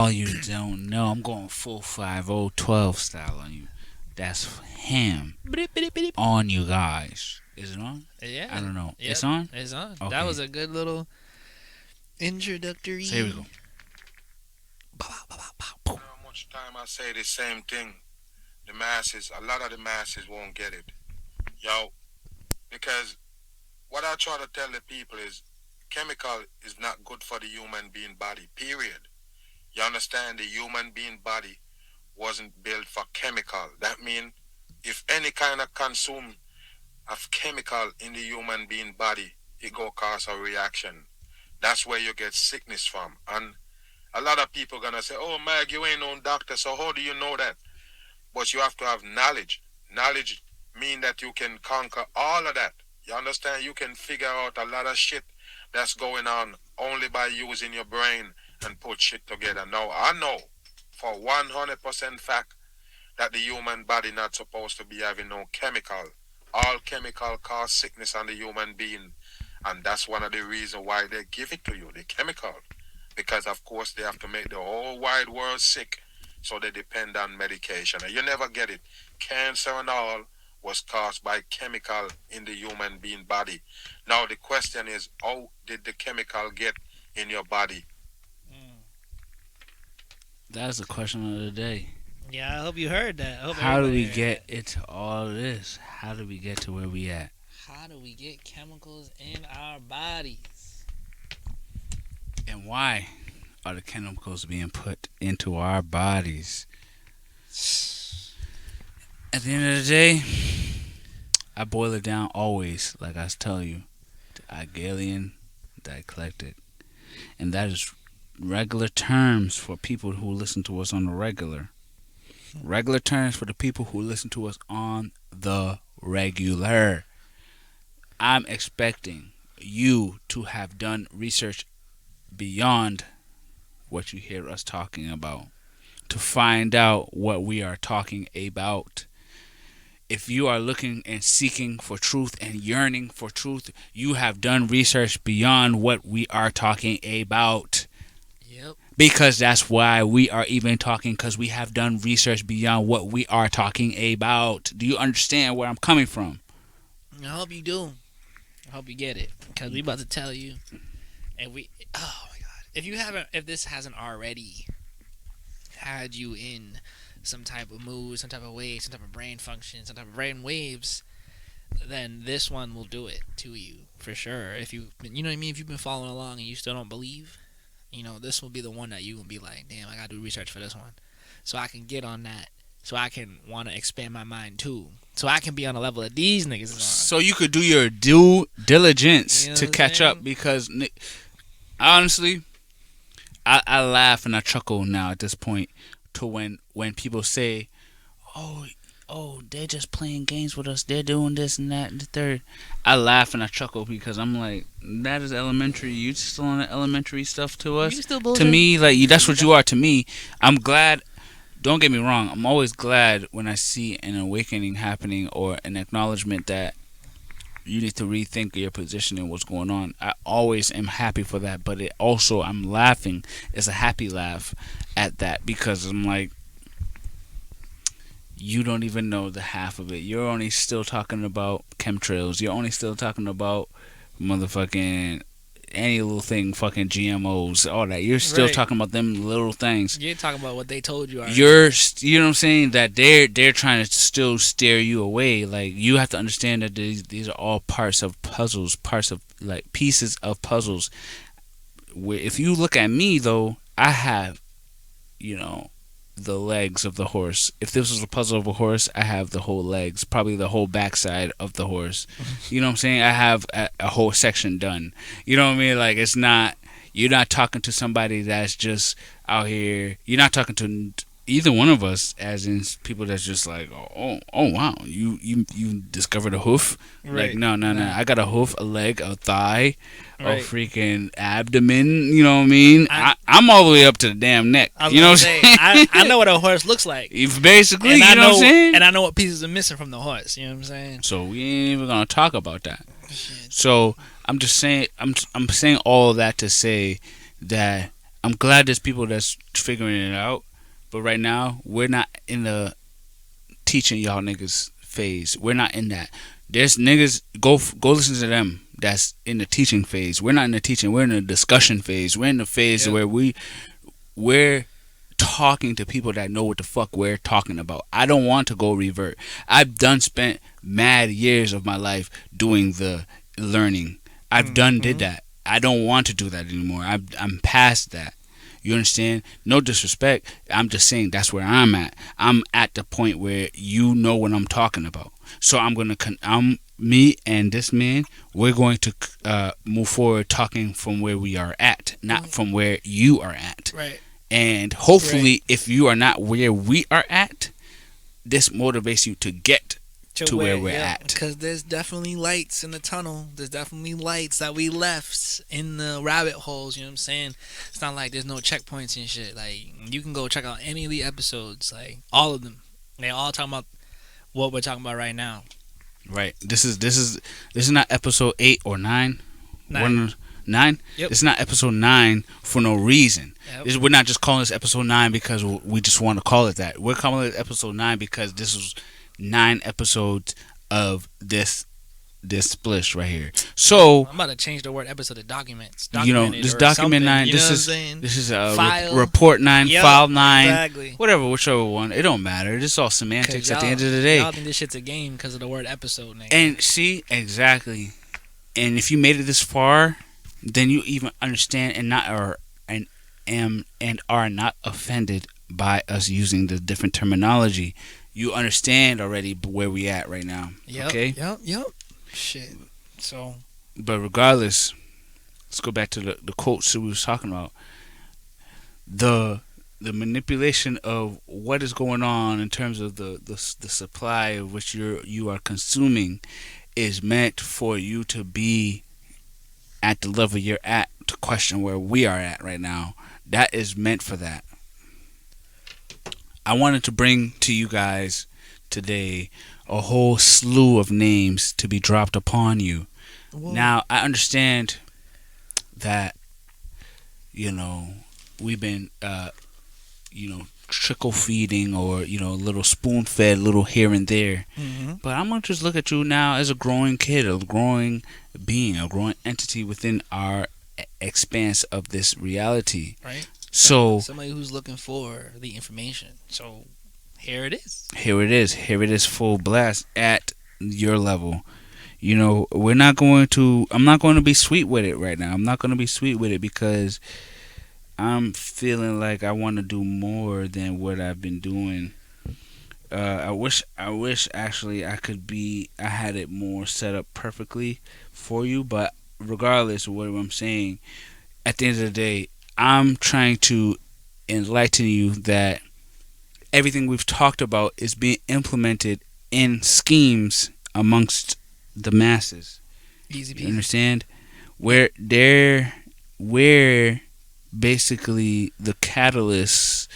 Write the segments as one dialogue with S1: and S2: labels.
S1: Oh, you don't know. I'm going full 5012 style on you. That's ham on you guys. Is it on?
S2: Yeah.
S1: I don't know.
S2: Yep.
S1: It's on?
S2: It's on.
S1: Okay.
S2: That was a good little introductory.
S1: So here we go.
S3: How much time I say the same thing? The masses, a lot of the masses won't get it. Yo, because what I try to tell the people is chemical is not good for the human being body, period. You understand? The human being body wasn't built for chemical. That means if any kind of consume of chemical in the human being body, it go cause a reaction. That's where you get sickness from. And a lot of people gonna say, "Oh, Mag, you ain't no doctor, so how do you know that?" But you have to have knowledge. Knowledge mean that you can conquer all of that. You understand? You can figure out a lot of shit that's going on only by using your brain and put shit together. Now, I know for 100% fact that the human body not supposed to be having no chemical. All chemical cause sickness on the human being. And that's one of the reasons why they give it to you, the chemical. Because, of course, they have to make the whole wide world sick. So they depend on medication. And you never get it. Cancer and all was caused by chemical in the human being body. Now the question is, how did the chemical get in your body?
S1: That's the question of the day.
S2: Yeah, I hope you heard that. I hope
S1: How do
S2: everybody
S1: we
S2: heard
S1: get
S2: that.
S1: into all this? How do we get to where we at?
S2: How do we get chemicals in our bodies?
S1: And why are the chemicals being put into our bodies? At the end of the day, I boil it down always, like I tell you, to Hegelian dialectic. And that is regular terms for people who listen to us on the regular. Regular terms for the people who listen to us on the regular. I'm expecting you to have done research beyond what you hear us talking about to find out what we are talking about. If you are looking and seeking for truth and yearning for truth, you have done research beyond what we are talking about.
S2: Yep.
S1: Because that's why we are even talking, because we have done research beyond what we are talking about. Do you understand where I'm coming from?
S2: I hope you do. I hope you get it. Because we about to tell you. And oh my God. If this hasn't already had you in some type of mood, some type of way, some type of brain function, some type of brain waves, then this one will do it to you for sure. If you know what I mean, if you've been following along and you still don't believe, this will be the one that you will be like, damn, I gotta do research for this one, so I can get on that, so I can want to expand my mind too, so I can be on the level of these niggas is on.
S1: So you could do your due diligence to catch up, because honestly, I laugh and I chuckle now at this point to when people say, oh, they're just playing games with us, they're doing this and that and the third. I laugh and I chuckle because I'm like, that is elementary. You still on the elementary stuff to us?
S2: You still
S1: To me, like, that's what you are to me. I'm glad. Don't get me wrong. I'm always glad when I see an awakening happening or an acknowledgement that you need to rethink your position and what's going on. I always am happy for that, but it also, I'm laughing. It's a happy laugh at that, because I'm like, you don't even know the half of it. You're only still talking about chemtrails. You're only still talking about motherfucking any little thing, fucking GMOs, all that. You're still
S2: Right.
S1: talking about them little things.
S2: You're talking about what they told you already.
S1: You know what I'm saying? That they're trying to still steer you away. Like, you have to understand that these are all parts of puzzles, parts of, like, pieces of puzzles. If you look at me though, I have, the legs of the horse. If this was a puzzle of a horse, I have the whole legs, probably the whole backside of the horse. You know what I'm saying? I have a whole section done. You know what I mean? Like, it's not, you're not talking to somebody that's just out here. You're not talking to either one of us, as in people that's just like, oh wow, you discovered a hoof.
S2: Right.
S1: Like, no, I got a hoof, a leg, a thigh,
S2: Right.
S1: a freaking abdomen. You know what I mean? I'm all the way up to the damn neck.
S2: I was
S1: You know
S2: gonna
S1: what I'm
S2: say,
S1: saying?
S2: I know what a horse looks like.
S1: Basically,
S2: And
S1: you
S2: I
S1: know what I'm saying?
S2: And I know what pieces are missing from the horse. You know what I'm saying?
S1: So we ain't even gonna talk about that. So I'm just saying, I'm saying all of that to say that I'm glad there's people that's figuring it out, but right now we're not in the teaching y'all niggas phase. We're not in that. There's niggas go listen to them. That's in the teaching phase. We're not in the teaching. We're in the discussion phase. We're in the phase where we're talking to people that know what the fuck we're talking about. I don't want to go revert. I've done spent mad years of my life doing the learning. I've did that. I don't want to do that anymore. I'm past that. You understand? No disrespect. I'm just saying that's where I'm at. I'm at the point where you know what I'm talking about. So me and this man, we're going to move forward talking from where we are at, not from where you are at.
S2: Right.
S1: And hopefully, if you are not where we are at, this motivates you to get to where we're at.
S2: Because there's definitely lights in the tunnel. There's definitely lights that we left in the rabbit holes. You know what I'm saying? It's not like there's no checkpoints and shit. Like, you can go check out any of the episodes, like all of them. They all talking about what we're talking about right now.
S1: Right. This is not episode 8 or 9. 9.
S2: Yep.
S1: It's not episode 9 for no reason.
S2: Yep.
S1: We're not just calling this episode 9 because we just want to call it that. We're calling it episode 9 because this was 9 episodes of this splish right here. So
S2: I'm about to change the word episode to documents.
S1: You know, this document 9. This is
S2: File.
S1: report 9,
S2: Yep,
S1: file 9,
S2: exactly.
S1: whichever one. It don't matter. It's all semantics at the end of the day.
S2: Y'all think this shit's a game because of the word episode name.
S1: And see, exactly. And if you made it this far, then you even understand and are not offended by us using the different terminology. You understand already where we at right now.
S2: Yep,
S1: okay?
S2: Yep. Shit. So.
S1: But regardless, let's go back to the quotes that we was talking about. The manipulation of what is going on in terms of the supply of which you are consuming is meant for you to be at the level you're at, to question where we are at right now. That is meant for that. I wanted to bring to you guys today a whole slew of names to be dropped upon you. Whoa. Now, I understand that, we've been, trickle feeding or, little spoon fed, little here and there. Mm-hmm. But I'm going to just look at you now as a growing kid, a growing being, a growing entity within our expanse of this reality.
S2: Right.
S1: So
S2: somebody who's looking for the information. So here it is.
S1: Here it is full blast at your level. I'm not going to be sweet with it right now. I'm not going to be sweet with it because I'm feeling like I want to do more than what I've been doing. I wish actually I had it more set up perfectly for you, but regardless of what I'm saying, at the end of the day, I'm trying to enlighten you that everything we've talked about is being implemented in schemes amongst the masses.
S2: Easy peasy.
S1: You understand? We're basically the catalysts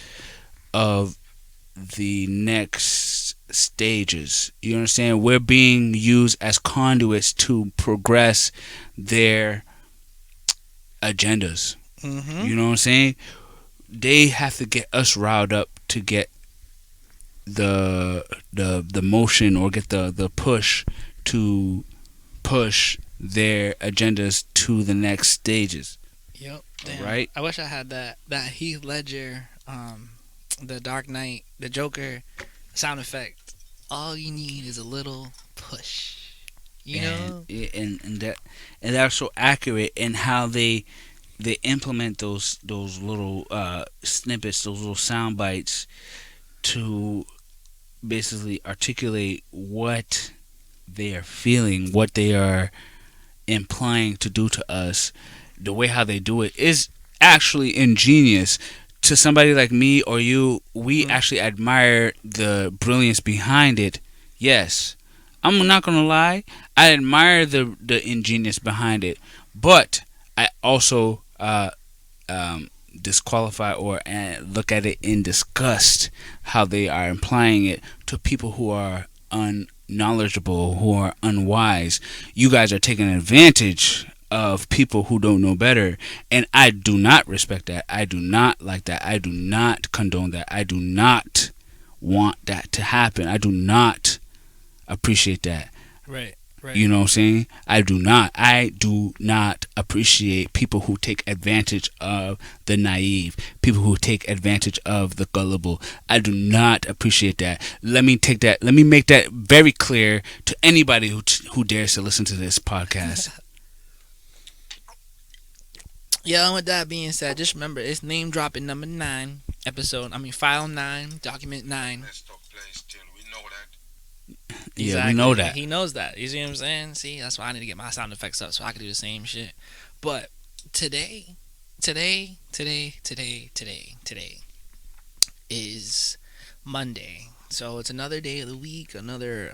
S1: of the next stages. You understand? We're being used as conduits to progress their agendas. Mm-hmm. You know what I'm saying? They have to get us riled up to get the motion or get the push to push their agendas to the next stages.
S2: Yep. Damn.
S1: Right?
S2: I wish I had that Heath Ledger, the Dark Knight, the Joker sound effect. All you need is a little push. You know?
S1: And that's so accurate in how they implement those little snippets, those little sound bites to basically articulate what they are feeling, what they are implying to do to us. The way how they do it is actually ingenious. To somebody like me or you, we actually admire the brilliance behind it. Yes, I'm not gonna lie, I admire the ingenious behind it, but I also disqualify or look at it in disgust how they are implying it to people who are unknowledgeable, who are unwise. You guys are taking advantage of people who don't know better. And I do not respect that. I do not like that. I do not condone that. I do not want that to happen. I do not appreciate that.
S2: Right. Right.
S1: You know what I'm saying? I do not appreciate people who take advantage of the naive, people who take advantage of the gullible. I do not appreciate that. Let me make that very clear to anybody who dares to listen to this podcast.
S2: Yeah, and with that being said, just remember it's name dropping number 9 file 9, document 9.
S3: Let's talk place till we know that.
S1: Yeah, we know that.
S2: He knows that. You see what I'm saying? See, that's why I need to get my sound effects up so I can do the same shit. But today is Monday. So it's another day of the week, another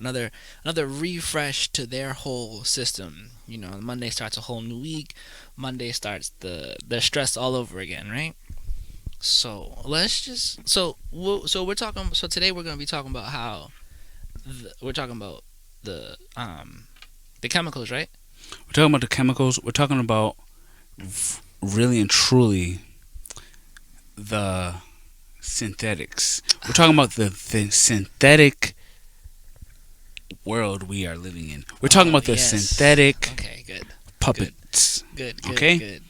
S2: refresh to their whole system. You know, Monday starts a whole new week. Monday starts the stress all over again, right? So let's just we're talking. So today we're gonna be talking about how we're talking about the chemicals, right?
S1: We're talking about the chemicals. We're talking about really and truly the synthetics. We're talking about the synthetic world we are living in. We're talking about the synthetic puppets.
S2: Good.
S1: Okay?
S2: Good.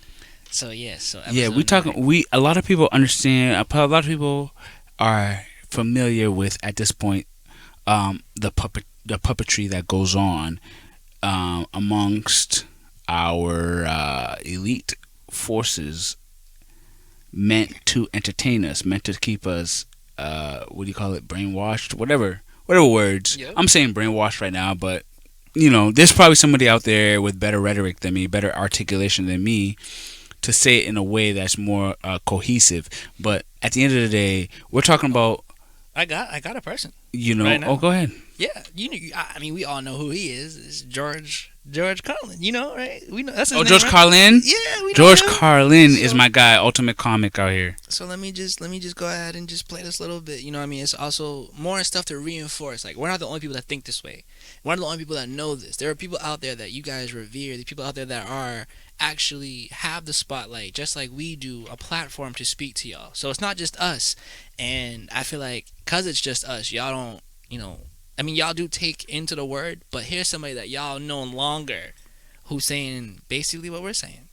S2: So yes.
S1: A lot of people understand. A lot of people are familiar with at this point the puppetry that goes on amongst our elite forces, meant to entertain us, meant to keep us brainwashed, whatever words.
S2: Yep.
S1: I'm saying brainwashed right now, but there's probably somebody out there with better rhetoric than me, better articulation than me, to say it in a way that's more cohesive. But at the end of the day, we're talking about.
S2: I got a person.
S1: Right now. Oh, go ahead.
S2: Yeah, we all know who he is. It's George Carlin. Right? We know that's his name,
S1: George
S2: right?
S1: Carlin.
S2: Yeah, we know
S1: George
S2: him.
S1: Carlin is my guy, ultimate comic out here.
S2: So let me just go ahead and just play this little bit. It's also more stuff to reinforce. Like, we're not the only people that think this way. We're not the only people that know this. There are people out there that you guys revere. The people out there that are actually have the spotlight, just like we do, a platform to speak to y'all. So it's not just us. And I feel like, cause it's just us, y'all don't, y'all do take into the word, but here's somebody that y'all know longer who's saying basically what we're saying.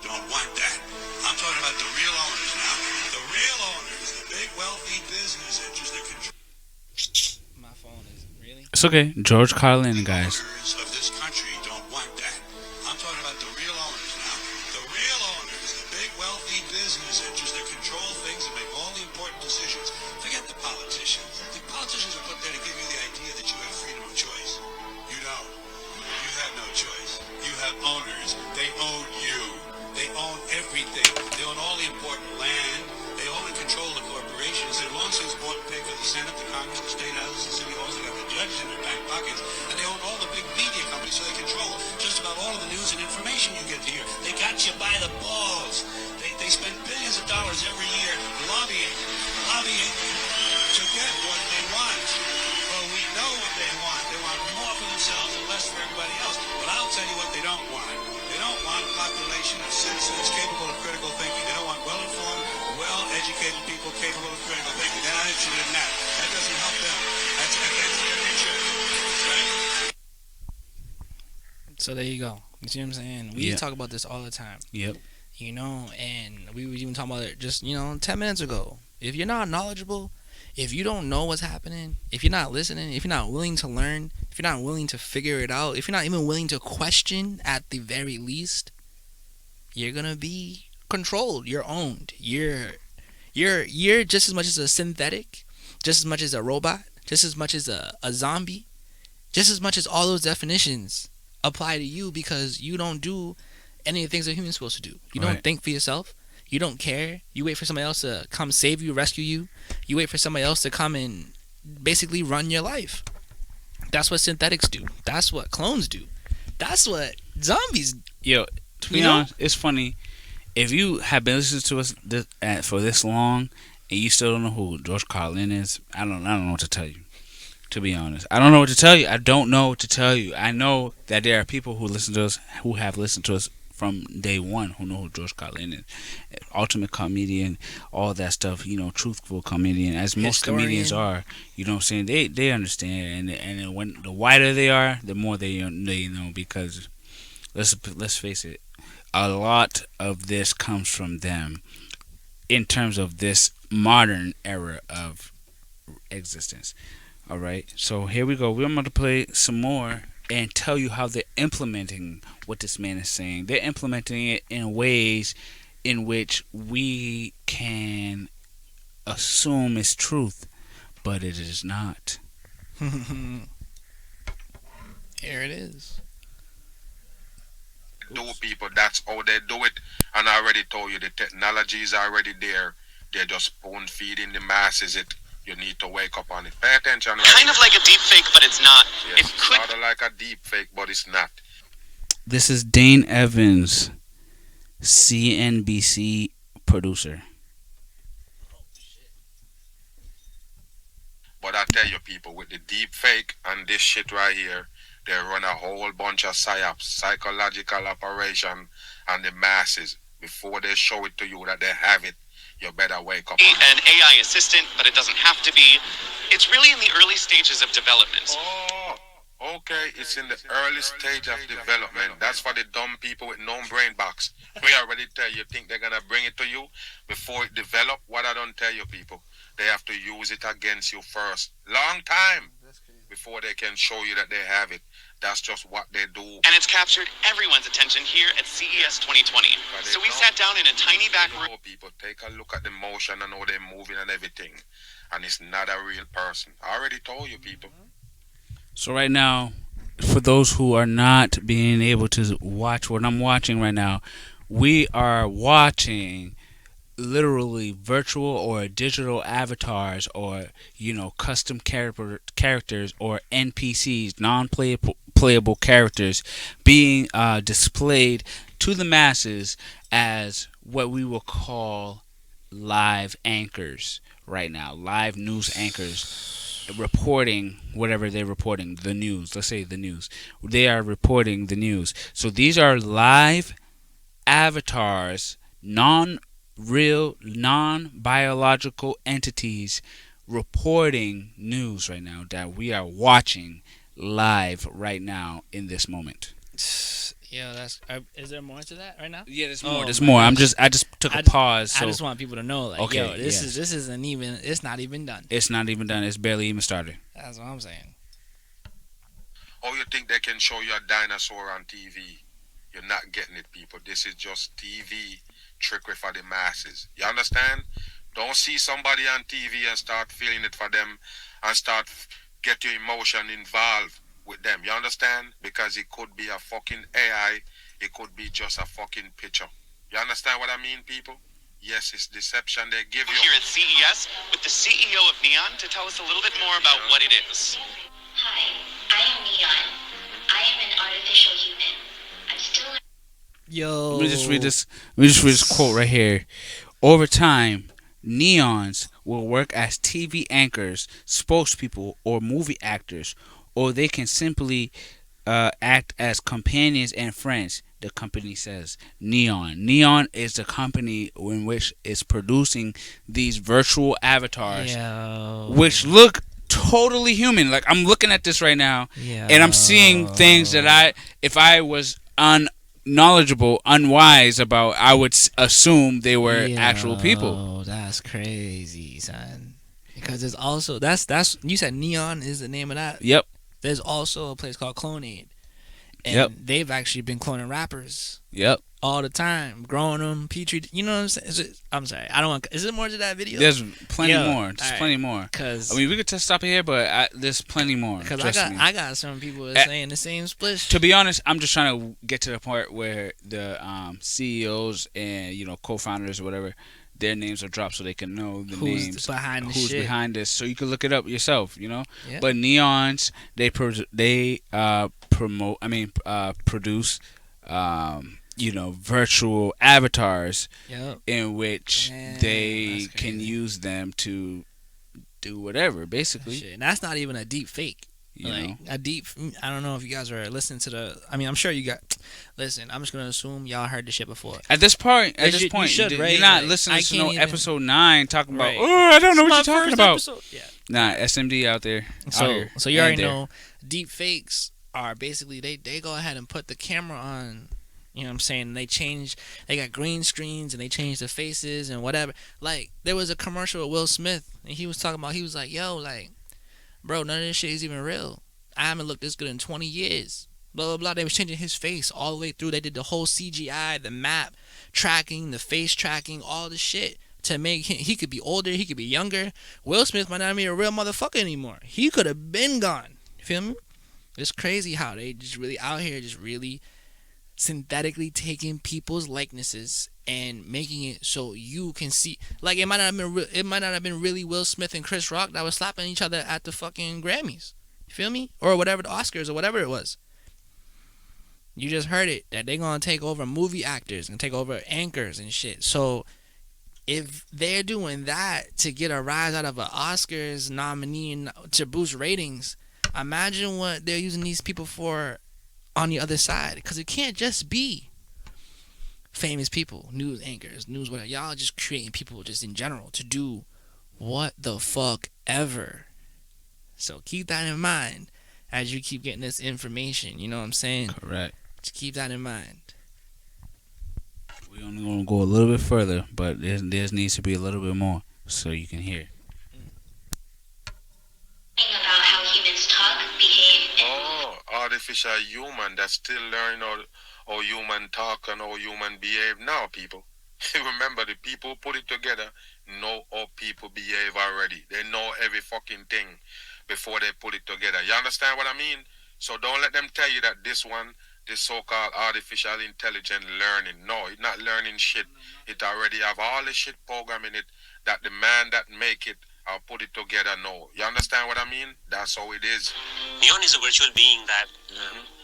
S4: You don't want that. I'm talking about the real owners now. The real owners, the big wealthy business interests that control.
S2: My phone is really.
S1: It's okay, George Carlin, guys.
S4: Owners of this country don't want that. I'm talking about the real owners now. The real owners, the big wealthy business interests that control things and make all the important decisions. Forget the politicians. The politicians are put there to give you the idea that you have freedom of choice. You don't. You have no choice. You have owners. They own you. They own everything. They own all the important land. They own and control the corporations. They're long since bought and paid for the Senate, the Congress, the state houses, the city halls. They got the judges in their back pockets. And they own all the big media companies, so they control just about all of the news and information you get to hear. They got you by the balls. They spend billions of dollars every year lobbying to get what they want. Well, we know what they want. They want more for themselves and less for everybody else. But I'll tell you what they don't want. They don't want a population of citizens capable of critical thinking. They don't want well-informed, well-educated people capable of critical thinking. They're not interested in that. That doesn't help them. That's against their nature. Right?
S2: So there you go. You see what I'm saying? We talk about this all the time.
S1: Yep.
S2: And we were even talking about it just, 10 minutes ago. If you're not knowledgeable, if you don't know what's happening, if you're not listening, if you're not willing to learn, if you're not willing to figure it out, if you're not even willing to question at the very least, you're gonna be controlled. You're owned. You're just as much as a synthetic, just as much as a robot, just as much as a zombie, just as much as all those definitions apply to you, because you don't do any of the things a human's supposed to do. You don't think for yourself. You don't care. You wait for somebody else to come save you, rescue you. You wait for somebody else to come and basically run your life. That's what synthetics do. That's what clones do. That's what zombies.
S1: Yo, to be honest, it's funny. If you have been listening to us for this long and you still don't know who George Carlin is, I don't know what to tell you. To be honest, I don't know what to tell you. I don't know what to tell you. I know that there are people who listen to us, who have listened to us from day one, who know who George Carlin is, ultimate comedian, all that stuff. Truthful comedian, as most comedians
S2: Historian.
S1: are. You know what I'm saying? They understand, and when the wider they are, the more they know. Because let's face it, a lot of this comes from them in terms of this modern era of existence. All right, so here we go. We're about to play some more and tell you how they're implementing what this man is saying. They're implementing it in ways in which we can assume is truth, but it is not.
S2: Here it is.
S3: Do people, that's how they do it. And I already told you the technology is already there. They're just spoon feeding the masses it. You need to wake up on it. Pay attention. Right
S5: Kind of like a deep fake, but it's not.
S3: Yes,
S5: It could
S3: sort of like a deep fake, but it's not.
S1: This is Dane Evans, CNBC producer.
S3: But I tell you, people, with the deep fake and this shit right here, they run a whole bunch of psyops, psychological operation, on the masses. Before they show it to you that they have it, you better wake up.
S5: be an AI assistant, but it doesn't have to be. It's really in the early stages of development.
S3: Oh, okay. It's in the early stage of development. That's for the dumb people with no brain box. We already tell you, think they're gonna bring it to you before it develop. What I don't tell you, people, they have to use it against you first. Long time before they can show you that they have it. That's just what they do.
S5: And it's captured everyone's attention here at CES 2020. So we sat down in a tiny back room.
S3: People, take a look at the motion and how they're moving and everything. And it's not a real person. I already told you, people.
S1: So right now, for those who are not being able to watch what I'm watching right now, we are watching literally virtual or digital avatars, or custom characters or NPCs, non-playable characters, being displayed to the masses as what we will call live anchors right now, live news anchors, reporting whatever they're reporting, the news. Let's say the news. They are reporting the news. So these are live avatars, non-real, non-biological entities reporting news right now that we are watching live right now in this moment.
S2: Yeah, that's. Is there more to that right now?
S1: Yeah, there's
S2: Oh
S1: more. There's
S2: my
S1: more.
S2: gosh.
S1: I just took a
S2: I
S1: pause. So
S2: I just want people to know, like,
S1: Okay,
S2: yo, this
S1: yes.
S2: isn't even. It's not even done.
S1: it's not even done. It's barely even started.
S2: That's what I'm saying.
S3: Oh, you think they can show you a dinosaur on TV? You're not getting it, people. This is just TV trickery for the masses. You understand? Don't see somebody on TV and start feeling it for them and start get your emotion involved with them. You understand? Because it could be a fucking AI. It could be just a fucking picture. You understand what I mean, people? Yes, it's deception they give you.
S5: Here at CES with the CEO of Neon to tell us a little bit more about what it is.
S6: Hi, I am Neon. I am an artificial human. I'm still.
S2: Yo.
S1: Let me just read this quote right here. Over time, neons will work as TV anchors, spokespeople, or movie actors, or they can simply act as companions and friends. The company says Neon is the company in which is producing these virtual avatars,
S2: Yo.
S1: which look totally human. Like, I'm looking at this right now,
S2: Yo.
S1: and I'm seeing things that if I was unknowledgeable, unwise about, I would assume they were actual people.
S2: Oh, that's crazy, son. Because there's also that's you said Neon is the name of that.
S1: Yep.
S2: There's also a place called Clonade, and
S1: Yep.
S2: they've actually been cloning rappers
S1: Yep.
S2: all the time, growing them, petri. You know what I'm saying? I'm sorry, I don't want. Is there more to that video?
S1: There's plenty
S2: Yo,
S1: more. There's
S2: alright.
S1: plenty more.
S2: Cause
S1: I mean, we could just stop it here, but there's plenty more.
S2: Cause
S1: Trust me.
S2: I got some people that saying the same split.
S1: To be honest, I'm just trying to get to the part where the CEOs and co-founders or whatever, their names are dropped so they can know the
S2: Who's
S1: names
S2: behind the
S1: who's
S2: shit.
S1: behind this, so you can look it up yourself.
S2: Yeah.
S1: But neons, they produce virtual avatars
S2: Yep.
S1: in which
S2: Man,
S1: they
S2: that's
S1: can
S2: crazy.
S1: use them to do whatever, basically.
S2: Shit, and that's not even a deep fake.
S1: You
S2: Like
S1: know,
S2: a deep. I don't know if you guys are listening to the. I mean, I'm sure you got. Listen, I'm just gonna assume y'all heard this shit before.
S1: at this point,
S2: You should, right?
S1: you're not
S2: Like,
S1: listening
S2: I
S1: to
S2: can't
S1: no
S2: even-
S1: episode 9 talking about.
S2: Right.
S1: Oh, I don't know
S2: It's
S1: what
S2: my
S1: you're talking
S2: first
S1: about.
S2: episode. Yeah.
S1: Nah, SMD out there. out
S2: So
S1: here,
S2: so you already
S1: and there.
S2: know deep fakes are basically they go ahead and put the camera on, you know what I'm saying, they got green screens and they change the faces and whatever. Like there was a commercial with Will Smith and he was talking about, he was like, yo, like, bro, none of this shit is even real. I haven't looked this good in 20 years. Blah blah blah. They was changing his face all the way through. They did the whole CGI, the map tracking, the face tracking, all the shit to make him, he could be older, he could be younger. Will Smith might not be a real motherfucker anymore. He could have been gone. You feel me? It's crazy how they just really out here just really synthetically taking people's likenesses and making it so you can see. Like it might not have been really Will Smith and Chris Rock that was slapping each other at the fucking Grammys. You feel me? Or whatever, the Oscars or whatever it was. You just heard it, that they gonna take over movie actors and take over anchors and shit. So if they're doing that to get a rise out of an Oscars nominee to boost ratings, imagine what they're using these people for on the other side. Because it can't just be famous people, news anchors, news whatever. Y'all just creating people just in general to do what the fuck ever. So keep that in mind as you keep getting this information. You know what I'm saying?
S1: Correct.
S2: Just keep that in mind.
S1: We're only gonna go a little bit further, but there needs to be a little bit more so you can hear.
S6: About how humans talk, behave, and
S3: Oh, artificial human that's still learning how human talk and how human behave now, people. Remember, the people who put it together know how people behave already. They know every fucking thing before they put it together. You understand what I mean? So don't let them tell you that this so-called artificial intelligent learning. No, it's not learning shit. It already have all the shit program in it that the man that make it or put it together know. You understand what I mean? That's how it is.
S7: Neon is a virtual being that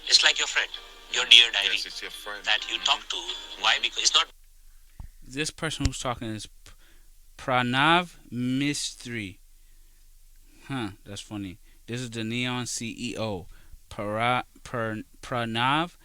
S7: it's like your friend, your dear diary,
S3: Yes, it's your friend.
S7: that you talk to. Why? Because it's not
S1: This person who's talking is Pranav Mistry. That's funny. This is the Neon CEO. Pranav, Pranav.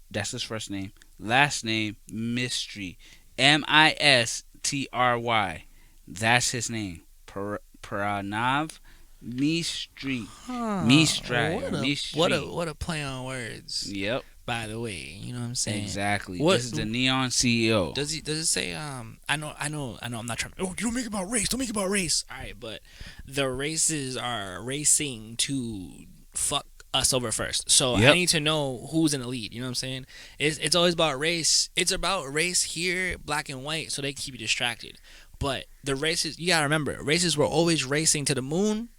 S1: That's his first name. Last name, Mistry. Mistry. That's his name. Pranav Mistry. Mistry.
S2: What a play on words.
S1: Yep.
S2: By the way, you know what I'm saying?
S1: Exactly.
S2: What-
S1: This is the Neon CEO.
S2: Does it say I know I'm not trying to, oh, you don't make it about race, don't make it about race. Alright, but the races are racing to fuck us over first. So
S1: Yep.
S2: I need to know who's in the lead, you know what I'm saying? It's always about race. It's about race here, black and white, so they keep you distracted. But the races, you gotta remember, races were always racing to the moon.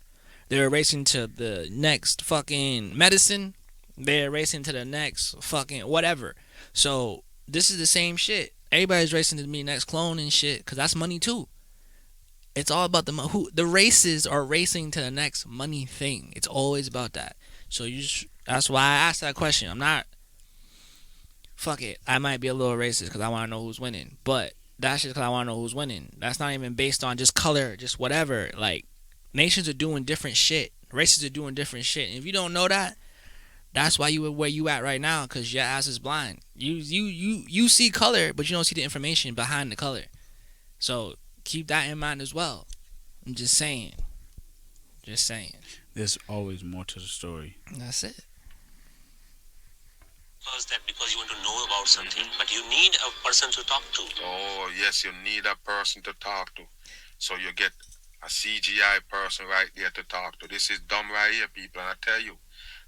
S2: They were racing to the next fucking medicine. They're racing to the next fucking whatever. So this is the same shit. Everybody's racing to be the next clone and shit, because that's money too. It's all about the races are racing to the next money thing. It's always about that. So that's why I asked that question. I'm not, fuck it, I might be a little racist because I want to know who's winning, but that's just because I want to know who's winning. That's not even based on just color, just whatever. Like, nations are doing different shit. Races are doing different shit. And if you don't know that, that's why you where you at right now, because your ass is blind. You see color, but you don't see the information behind the color. So keep that in mind as well. I'm just saying.
S1: There's always more to the story.
S2: That's it.
S7: because you want to know about something, but you need a person to talk to.
S3: Oh, yes, you need a person to talk to. So you get a CGI person right there to talk to. This is dumb right here, people. And I tell you,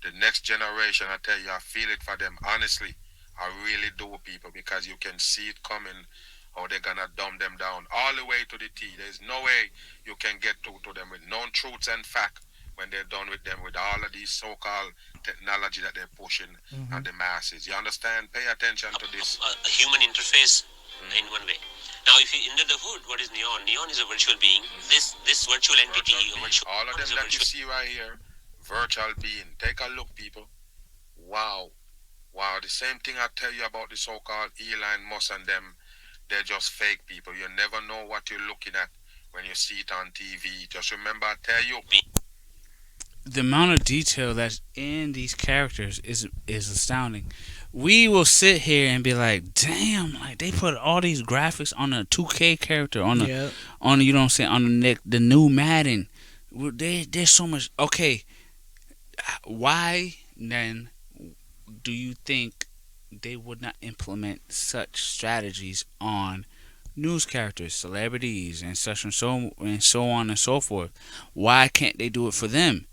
S3: the next generation, I tell you, I feel it for them. Honestly, I really do, people, because you can see it coming, how they're going to dumb them down all the way to the T. There's no way you can get to them with known truths and fact when they're done with them, with all of these so-called technology that they're pushing on the masses. You understand? Pay attention to this.
S7: A human interface in one way. Now, if you under the hood, what is Neon? Neon is a virtual being. This virtual entity,
S3: All of them that you see right here, virtual being. Take a look, people. Wow. The same thing I tell you about the so-called Elon Musk and them. they're just fake people. You never know what you're looking at when you see it on TV. Just remember, I tell you.
S1: The amount of detail that's in these characters is astounding. We will sit here and be like, "Damn! Like they put all these graphics on a 2K character on the on the, you know what I'm saying, on the new Madden. There's so much. Okay, why then do you think they would not implement such strategies on news characters, celebrities, and such and so on and so forth? Why can't they do it for them?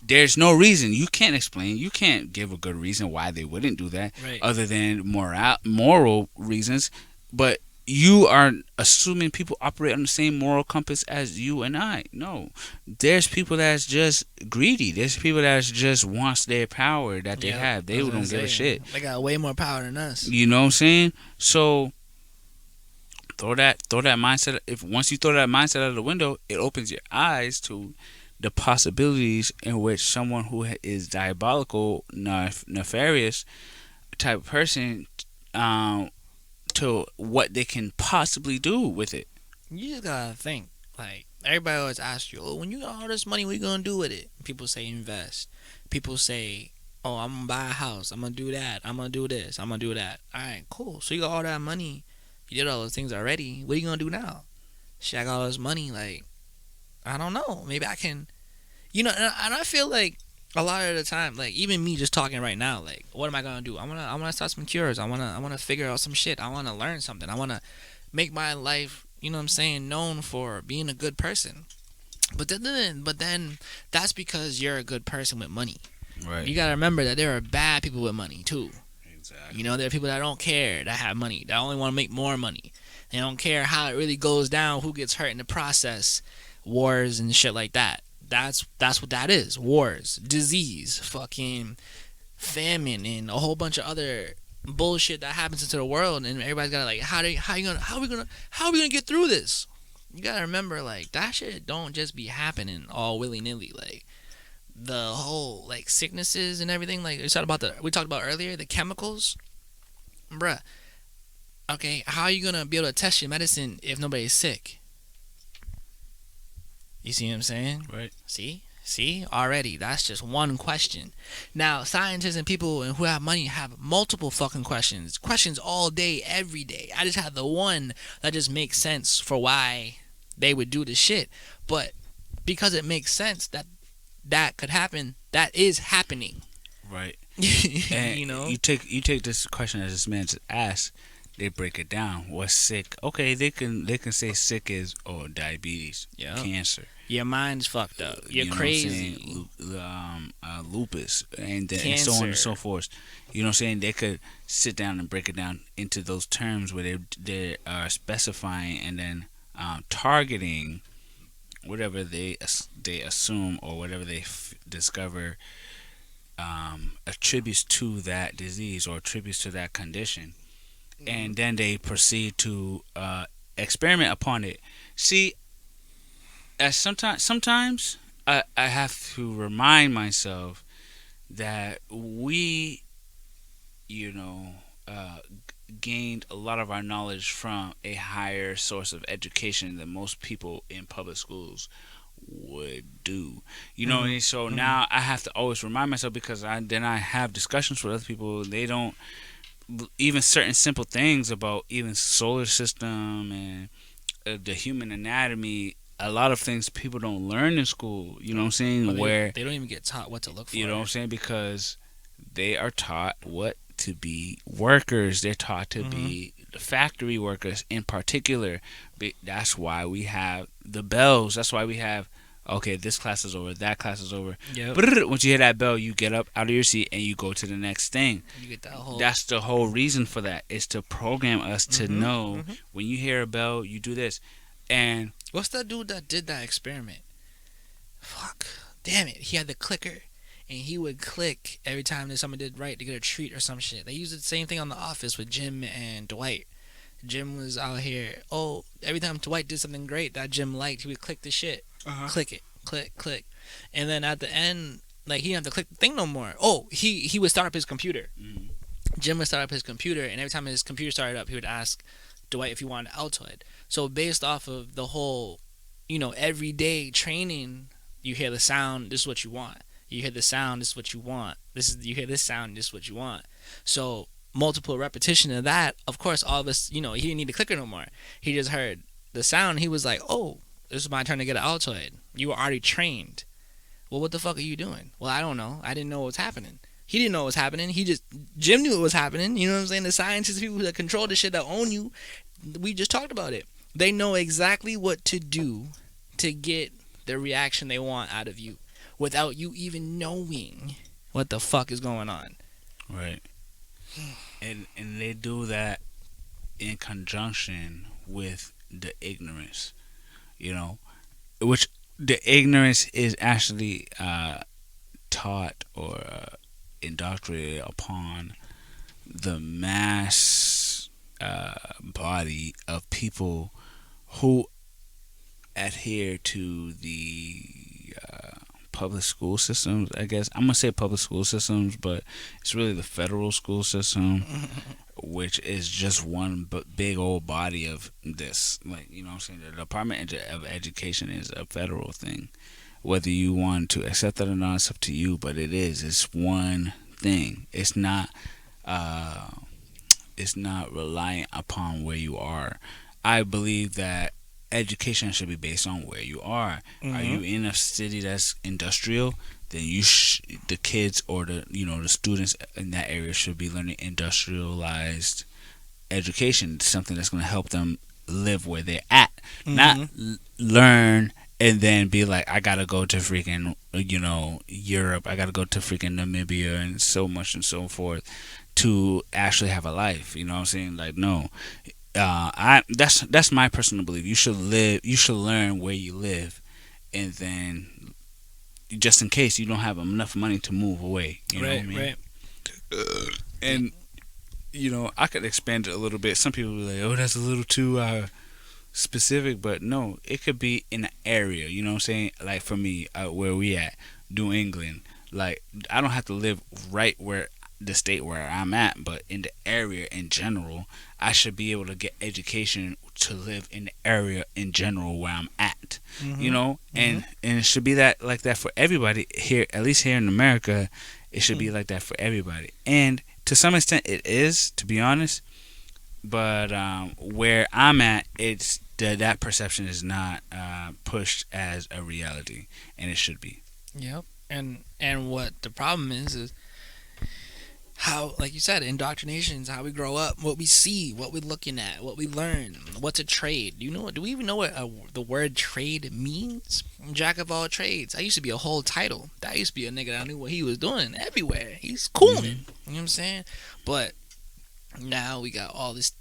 S1: There's no reason. You can't explain. You can't give a good reason why they wouldn't do that, other than moral reasons. But you are assuming people operate on the same moral compass as you and I. No, there's people that's just greedy. There's people that just wants their power that they have. They don't give a shit.
S2: They got way more power than us.
S1: You know what I'm saying? So throw that mindset. If once you throw that mindset out of the window, it opens your eyes to the possibilities in which someone who is diabolical, nefarious type of person, to what they can possibly do with it.
S2: You just gotta think. Like, everybody always asks you, "Oh, when you got all this money, what you gonna do with it?" People say invest. People say, "Oh, I'm gonna buy a house. I'm gonna do that. I'm gonna do this. I'm gonna do that." All right, cool. So you got all that money. You did all those things already. What are you gonna do now? Shit, I got all this money. Like, I don't know. Maybe I can, and I feel like a lot of the time, like even me just talking right now, like what am I gonna do? I wanna start some cures. I wanna figure out some shit. I wanna learn something. I wanna make my life, you know what I'm saying, known for being a good person. But then that's because you're a good person with money.
S1: Right.
S2: You gotta remember that there are bad people with money too.
S1: Exactly.
S2: There are people that don't care, that have money, that only want to make more money. They don't care how it really goes down, who gets hurt in the process, wars and shit like that. That's what that is. Wars, disease, fucking famine, and a whole bunch of other bullshit that happens into the world, and everybody's got like, how are we gonna get through this? You gotta remember, like, that shit don't just be happening all willy nilly. Like the whole like sicknesses and everything. Like we talked about earlier, the chemicals, bruh. Okay, how are you gonna be able to test your medicine if nobody's sick? You see what I'm saying?
S1: Right.
S2: See? Already, that's just one question. Now, scientists and people who have money have multiple fucking questions. Questions all day, every day. I just have the one that just makes sense for why they would do the shit. But because it makes sense that could happen, that is happening.
S1: Right.
S2: And,
S1: you take this question that this man just asked. They break it down. What's sick? Okay, they can say sick is diabetes, cancer.
S2: Your mind's fucked up. You're crazy.
S1: Lupus, and so on and so forth. You know what I'm saying? They could sit down and break it down into those terms where they are specifying and then targeting whatever they assume or whatever they discover attributes to that disease or attributes to that condition. And then they proceed to experiment upon it. See, sometimes I have to remind myself that we, gained a lot of our knowledge from a higher source of education than most people in public schools would do. And so now I have to always remind myself, because I have discussions with other people. They don't. Even certain simple things about even solar system and the human anatomy, a lot of things people don't learn in school. You know what I'm saying? Where
S2: they don't even get taught what to look for.
S1: You know what I'm saying? Because they are taught what to be workers. They're taught to be the factory workers in particular. That's why we have the bells. That's why we have, okay, this class is over, that class is over.
S2: Yep.
S1: Once you hear that bell, you get up out of your seat and you go to the next thing.
S2: You get that whole.
S1: That's the whole reason for that, is to program us to know when you hear a bell, you do this. And
S2: what's that dude that did that experiment? Fuck, damn it! He had the clicker, and he would click every time that someone did right to get a treat or some shit. They used the same thing on The Office with Jim and Dwight. Jim was out here. Oh, every time Dwight did something great that Jim liked, he would click the shit. Click it, click, and then at the end, like, he didn't have to click the thing no more. Oh, he would start up his computer. Jim would start up his computer, and every time his computer started up, he would ask Dwight if you want an Altoid. So based off of the whole, everyday training, you hear the sound, this is what you want. You hear the sound, this is what you want. You hear this sound, this is what you want. So multiple repetition of that, of course, all of us, he didn't need the clicker no more. He just heard the sound. He was like, oh, this is my turn to get an Altoid. You were already trained. Well, what the fuck are you doing? Well, I don't know. I didn't know what was happening. He didn't know what was happening. Jim knew what was happening. You know what I'm saying? The scientists, people that control the shit that own you, we just talked about it. They know exactly what to do to get the reaction they want out of you without you even knowing what the fuck is going on.
S1: Right. And they do that in conjunction with the ignorance, which the ignorance is actually taught or indoctrinated upon the mass body of people who adhere to the public school systems. I guess I'm gonna say public school systems, but it's really the federal school system, which is just one big old body of this. Like, what I'm saying, the Department of Education is a federal thing. Whether you want to accept that or not, it's up to you. But it's one thing. It's not reliant upon where you are. I believe that education should be based on where you are. Mm-hmm. Are you in a city that's industrial? Then the kids or the students in that area should be learning industrialized education, something that's going to help them live where they're at, not learn and then be like, I gotta go to freaking Europe, I gotta go to freaking Namibia and so much and so forth to actually have a life. You know what I'm saying? Like, no. That's my personal belief. You should learn where you live, and then just in case you don't have enough money to move away. You know what I mean? Right. And I could expand it a little bit. Some people will be like, oh, that's a little too specific, but no, it could be in an area. You know what I'm saying? Like for me, where we at, New England. Like, I don't have to live right where the state where I'm at, but in the area in general, I should be able to get education to live in the area in general where I'm at. And it should be like that for everybody here, at least here in America. It should be like that for everybody, and to some extent it is, to be honest. But where I'm at, it's that perception is not pushed as a reality, and it should be.
S2: Yep. And what the problem is how, like you said, indoctrination is how we grow up, what we see, what we're looking at, what we learn, what's a trade. Do we even know what the word trade means? Jack of all trades. That used to be a whole title. That used to be a nigga that knew what he was doing everywhere. He's cooling. You know what I'm saying? But now we got all this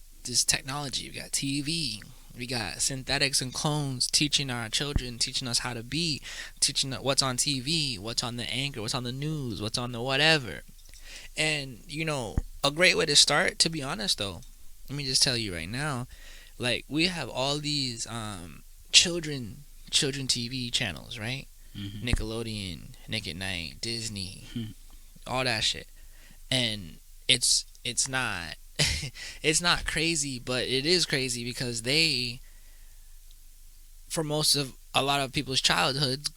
S2: technology. We got TV. We got synthetics and clones teaching our children, teaching us how to be, teaching what's on TV, what's on the anchor, what's on the news, what's on the whatever. And, a great way to start, to be honest, though, let me just tell you right now, like, we have all these children TV channels, right? Mm-hmm. Nickelodeon, Nick at Night, Disney, all that shit. And it's not it's not crazy, but it is crazy because they, for most of a lot of people's childhoods,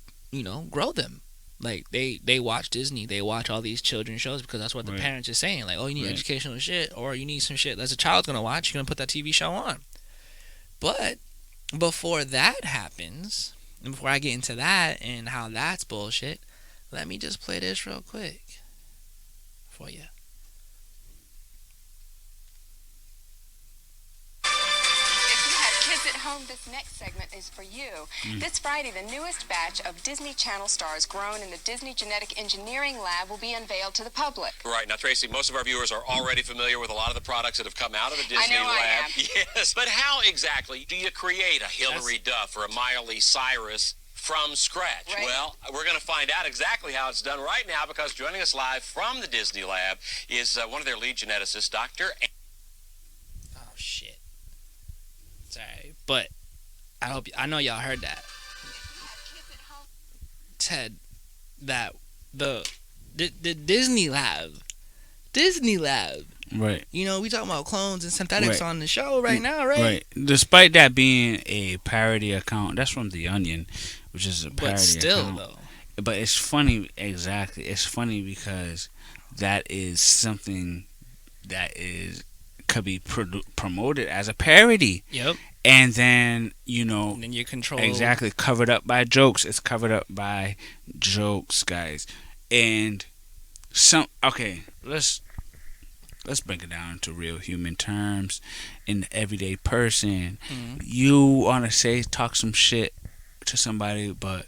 S2: grow them. Like, they watch Disney, they watch all these children's shows because that's what the parents are saying. Like, oh, you need educational shit, or you need some shit that's a child's gonna watch, you're gonna put that TV show on. But before that happens, and before I get into that and how that's bullshit, let me just play this real quick for you.
S8: Home, this next segment is for you. This Friday, the newest batch of Disney Channel stars grown in the Disney Genetic Engineering Lab will be unveiled to the public.
S9: Right. Now, Tracy, most of our viewers are already familiar with a lot of the products that have come out of the Disney Lab.
S8: I am.
S9: Yes, but how exactly do you create a Hilary Duff or a Miley Cyrus from scratch?
S8: Right.
S9: Well, we're going to find out exactly how it's done right now, because joining us live from the Disney Lab is one of their lead geneticists, Dr.
S2: Oh, shit. Sorry, but I know y'all heard that. Ted, that the Disney Lab
S1: Right.
S2: You know, we talking about clones and synthetics
S1: Right.
S2: on the show right now, right?
S1: Right. Despite that being a parody account, that's from The Onion, which is a parody
S2: But still,
S1: account.
S2: though.
S1: But it's funny, exactly. It's funny because that is something that could be promoted as a parody,
S2: Yep.
S1: and then
S2: And then you control.
S1: exactly covered up by jokes. It's covered up by jokes, guys. And let's bring it down to real human terms. In the everyday person, you want to talk some shit to somebody, but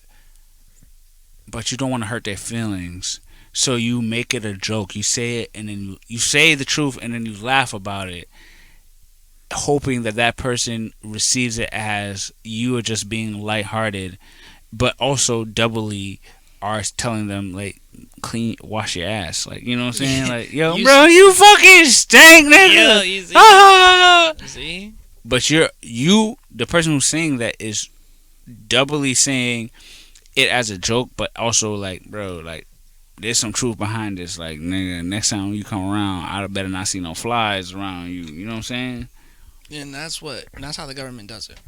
S1: you don't want to hurt their feelings. So you make it a joke. You say it, and then you say the truth, and then you laugh about it, hoping that person receives it as you are just being lighthearted, but also doubly are telling them, like, wash your ass. Like, you know what I'm saying? Like, yo, bro, you fucking stank, nigga.
S2: Yeah, you see?
S1: Ah!
S2: See?
S1: But the person who's saying that is doubly saying it as a joke, but also like, bro, like, there's some truth behind this. Like, nigga, next time you come around, I better not see no flies around you. You know what I'm saying?
S2: And that's how the government does it.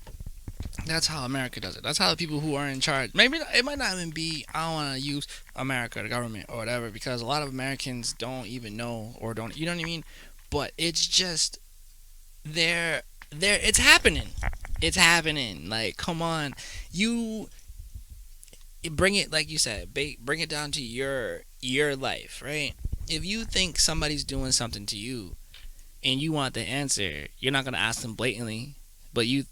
S2: That's how America does it. That's how the people who are in charge. Maybe it might not even be. I don't want to use America, the government, or whatever, because a lot of Americans don't even know or don't. You know what I mean? But it's just it's happening. It's happening. Like, come on, you bring it, like you said, bring it down to your life, right? If you think somebody's doing something to you and you want the answer, you're not gonna ask them blatantly, but you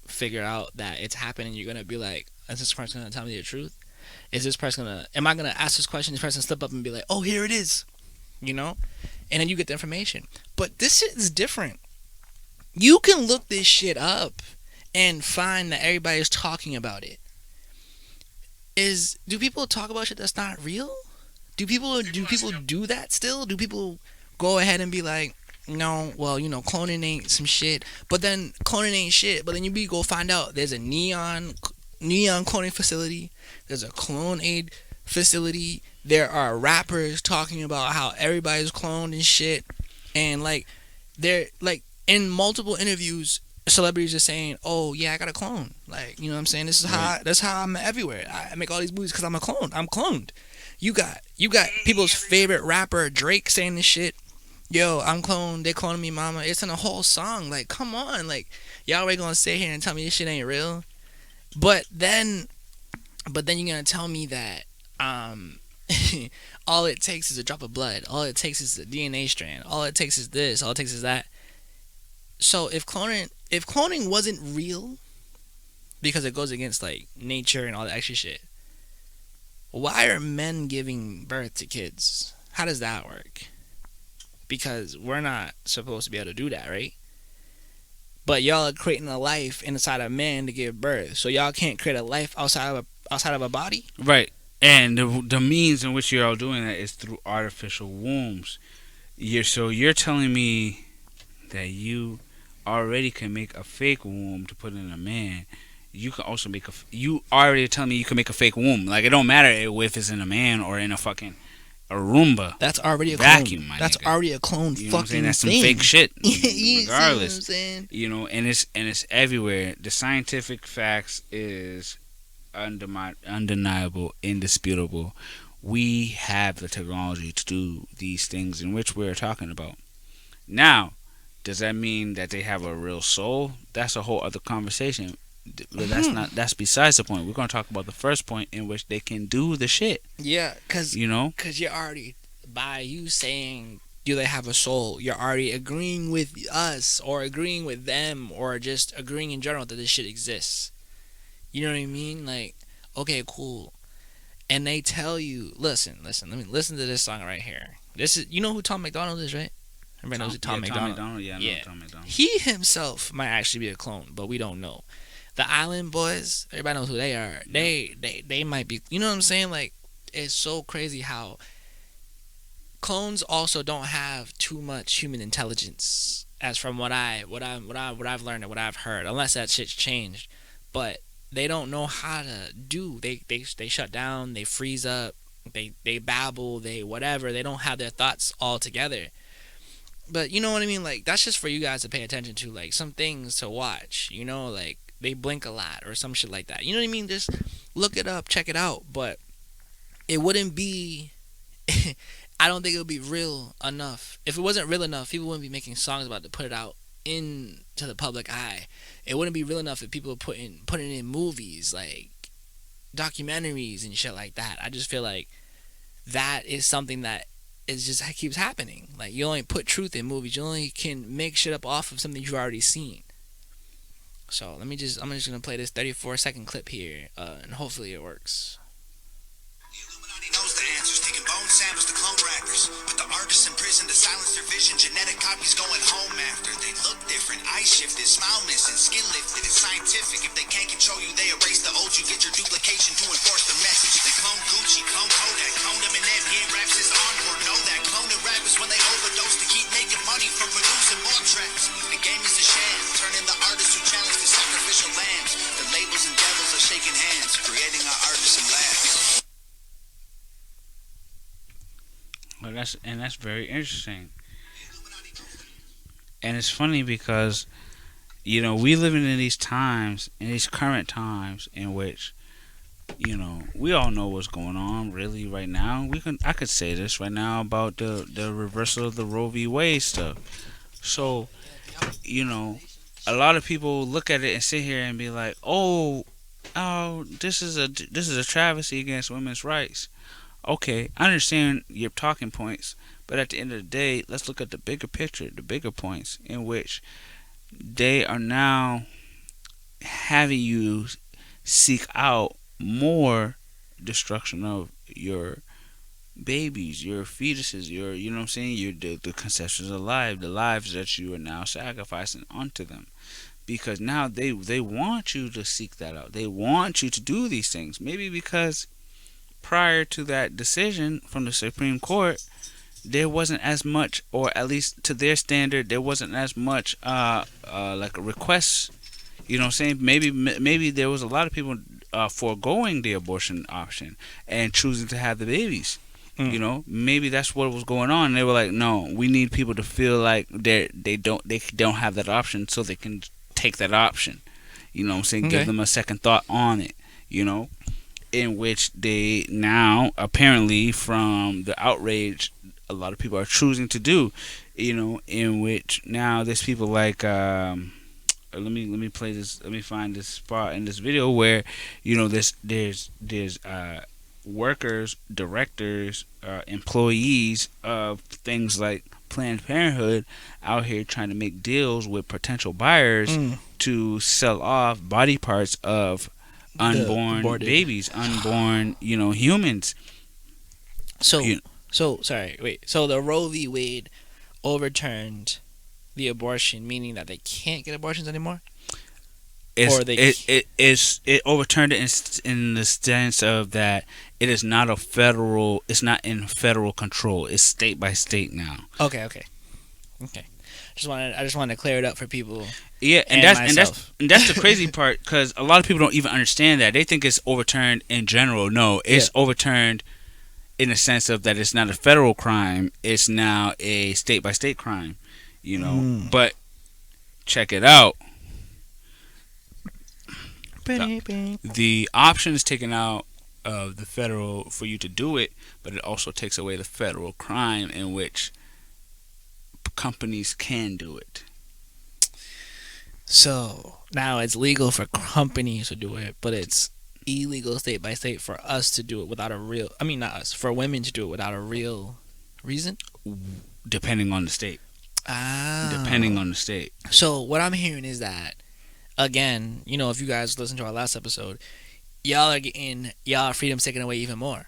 S2: figure out that it's happening. You're gonna be like, is this person gonna tell me the truth? Is this person am I gonna ask this question, this person slip up and be like, oh, here it is, you know? And then you get the information. But this shit is different. You can look this shit up and find that everybody's talking about it. Do people talk about shit that's not real? Do people do that still? Do people go ahead and be like, no, well, you know, cloning ain't some shit, but then cloning ain't shit, but then you go find out there's a neon cloning facility, there's a clone aid facility, there are rappers talking about how everybody's cloned and shit, and like they're like in multiple interviews, celebrities are saying, oh yeah, I got a clone, like, you know what I'm saying, that's how I'm everywhere, I make all these movies because I'm cloned. You got people's favorite rapper Drake saying this shit. Yo, I'm cloned, they cloning me, mama. It's in a whole song. Like, come on, like, y'all already gonna sit here and tell me this shit ain't real? But then you're gonna tell me that all it takes is a drop of blood, all it takes is a DNA strand, all it takes is this, all it takes is that. So if cloning wasn't real, because it goes against like nature and all that extra shit, why are men giving birth to kids? How does that work? Because we're not supposed to be able to do that, right? But y'all are creating a life inside a man to give birth, so y'all can't create a life outside of a body,
S1: right? And the means in which you're all doing that is through artificial wombs. You're telling me that you already can make a fake womb to put in a man. You can also you already telling me you can make a fake womb. Like, it don't matter if it's in a man or in a fucking a Roomba.
S2: That's already a
S1: vacuum,
S2: clone.
S1: my
S2: That's
S1: nigga.
S2: already a clone.
S1: You know
S2: fucking
S1: that's some
S2: thing.
S1: fake shit.
S2: You
S1: Regardless,
S2: see what I'm saying?
S1: You know, and it's everywhere. The scientific facts is undeniable, indisputable. We have the technology to do these things in which we're talking about. Now, does that mean that they have a real soul? That's a whole other conversation. But that's besides the point. We're going to talk about the first point, in which they can do the shit.
S2: Yeah, because you're already, by you saying, do they have a soul, you're already agreeing with us or agreeing with them or just agreeing in general that this shit exists. You know what I mean? Like, okay, cool. And they tell you, listen, let me listen to this song right here. This is, you know who Tom MacDonald is, right? Everybody knows who Tom MacDonald.
S1: Yeah, I know Tom MacDonald.
S2: He himself might actually be a clone, but we don't know. The Island Boys, everybody knows who they are. They might be, you know what I'm saying? Like, it's so crazy how clones also don't have too much human intelligence, as from what I've learned and what I've heard, unless that shit's changed. But they don't know how to do. They shut down. They freeze up. They babble. They whatever. They don't have their thoughts all together. But you know what I mean? Like, that's just for you guys to pay attention to, like, some things to watch, you know, like, they blink a lot or some shit like that. You know what I mean? Just look it up, check it out. But it wouldn't be, I don't think it would be real enough. If it wasn't real enough, people wouldn't be making songs about it to put it out into the public eye. It wouldn't be real enough if people were putting it in movies, like, documentaries and shit like that. I just feel like that is something that is just keeps happening. Like, you only put truth in movies. You only can make shit up off of something you've already seen. So I'm just gonna play this 34-second clip here, and hopefully it works.
S10: The Illuminati knows the answers, taking bone samples to clone rappers. With the artists in prison to silence their vision, genetic copies going home after. They look different, eyes shifted, smile missing, skin lifted. It's scientific. If they can't control you, they erase the old you. Get your duplication to enforce the message. They clone Gucci, clone Kodak, clone Eminem. He raps his encore. Know that cloning rappers when they overdose to keep making money from producing more tracks. The game is a sham, turning the artists who challenge the sacrificial lambs. The labels and devils are shaking hands, creating our artists and labs.
S1: Well, that's very interesting. And it's funny because, you know, we living in these times, in these current times, in which, you know, we all know what's going on really right now. I could say this right now about the reversal of the Roe v. Wade stuff. So, you know, a lot of people look at it and sit here and be like, oh, this is a travesty against women's rights. Okay, I understand your talking points, but at the end of the day, let's look at the bigger picture, the bigger points, in which they are now having you seek out more destruction of your babies, your fetuses, your, you know what I'm saying, the conceptions of life, the lives that you are now sacrificing onto them. Because now they want you to seek that out. They want you to do these things. Maybe because prior to that decision from the Supreme Court, there wasn't as much, or at least to their standard, there wasn't as much like a request. You know what I'm saying? Maybe there was a lot of people foregoing the abortion option and choosing to have the babies. You know, maybe that's what was going on. They were like, no, we need people to feel like they don't have that option, so they can take that option. You know what I'm saying?
S2: Okay.
S1: Give them a second thought on it. You know, in which they now apparently, from the outrage, a lot of people are choosing to do. You know, in which now there's people like let me play this. Let me find this spot in this video where, you know, there's workers, directors, employees of things like Planned Parenthood out here trying to make deals with potential buyers to sell off body parts of unborn babies, unborn, you know, humans.
S2: So the Roe v. Wade overturned the abortion, meaning that they can't get abortions anymore?
S1: It overturned it in the sense of that it is not it's not in federal control. It's state by state now.
S2: Okay. I just wanted to clear it up for people.
S1: Yeah, and that's the crazy part, because a lot of people don't even understand that. They think it's overturned in general. No, it's overturned in the sense of that it's not a federal crime. It's now a state by state crime. You know, but check it out. The option is taken out of the federal for you to do it, but it also takes away the federal crime in which companies can do it.
S2: So now it's legal for companies to do it, but it's illegal state by state for us to do it without a real, I mean, not us, for women to do it without a real reason?
S1: Depending on the state. Depending on the state.
S2: So what I'm hearing is that, again, you know, if you guys listen to our last episode, y'all are getting y'all freedoms taken away even more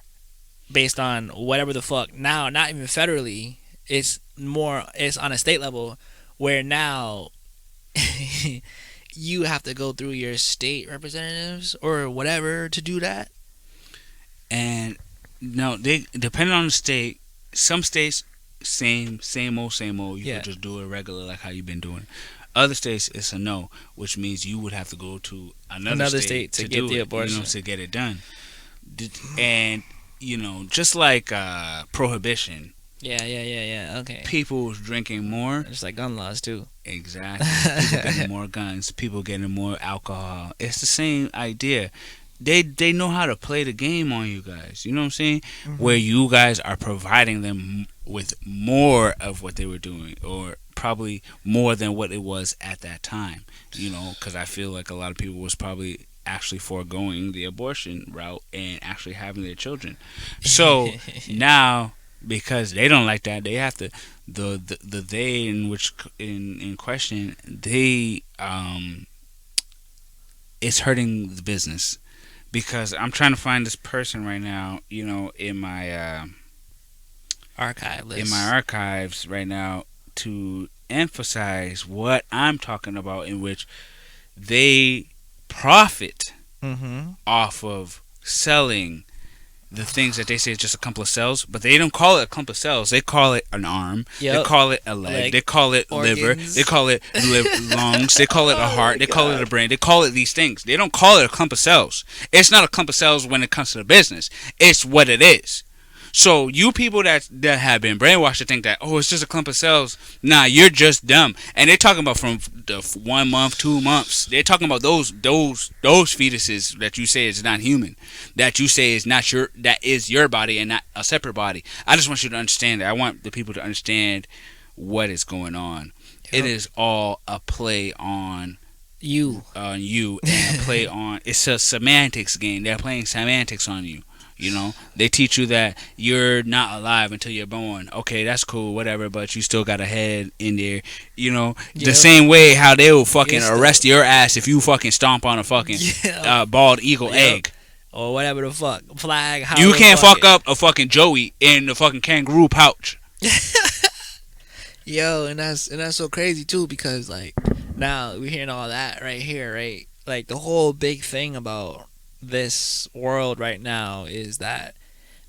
S2: based on whatever the fuck. Now, not even federally, it's on a state level where now you have to go through your state representatives or whatever to do that.
S1: And no, they depending on the state. Some states same old. You could just do it regular like how you've been doing. Other states, it's a no, which means you would have to go to another state to get the abortion, you know, to get it done. And, you know, just like prohibition,
S2: Yeah. Okay.
S1: People drinking more.
S2: Just like gun laws too.
S1: Exactly. People getting more guns. People getting more alcohol. It's the same idea. They know how to play the game on you guys. You know what I'm saying? Where you guys are providing them with more of what they were doing, or probably more than what it was at that time. You know, because I feel like a lot of people was probably actually foregoing the abortion route and actually having their children. So now, because they don't like that, they have to the they in which in question, they it's hurting the business. Because I'm trying to find this person right now, you know, in my
S2: Archive list.
S1: in my archives right now, to emphasize what I'm talking about, in which they profit off of selling the things that they say is just a clump of cells, but they don't call it a clump of cells. They call it an arm.
S2: Yep.
S1: They call it a leg. They call it liver. They call it lungs. They call it a heart. They call it a brain. They call it these things. They don't call it a clump of cells. It's not a clump of cells when it comes to the business. It's what it is. So you people that have been brainwashed to think that, oh, it's just a clump of cells. Nah, you're just dumb. And they're talking about from the 1 month, 2 months. They're talking about those fetuses that you say is not human, that you say is not that is your body and not a separate body. I just want you to understand that. I want the people to understand what is going on. Yep. It is all a play on you, and a play on. It's a semantics game. They're playing semantics on you. You know, they teach you that you're not alive until you're born. Okay, that's cool, whatever, but you still got a head in there. You know, the same way how they will fucking arrest your ass if you fucking stomp on a fucking bald eagle egg.
S2: Or whatever the fuck. Flag.
S1: You can't fuck up a fucking Joey in the fucking kangaroo pouch.
S2: Yo, and that's so crazy too, because like now we're hearing all that right here, right? Like the whole big thing about this world right now is that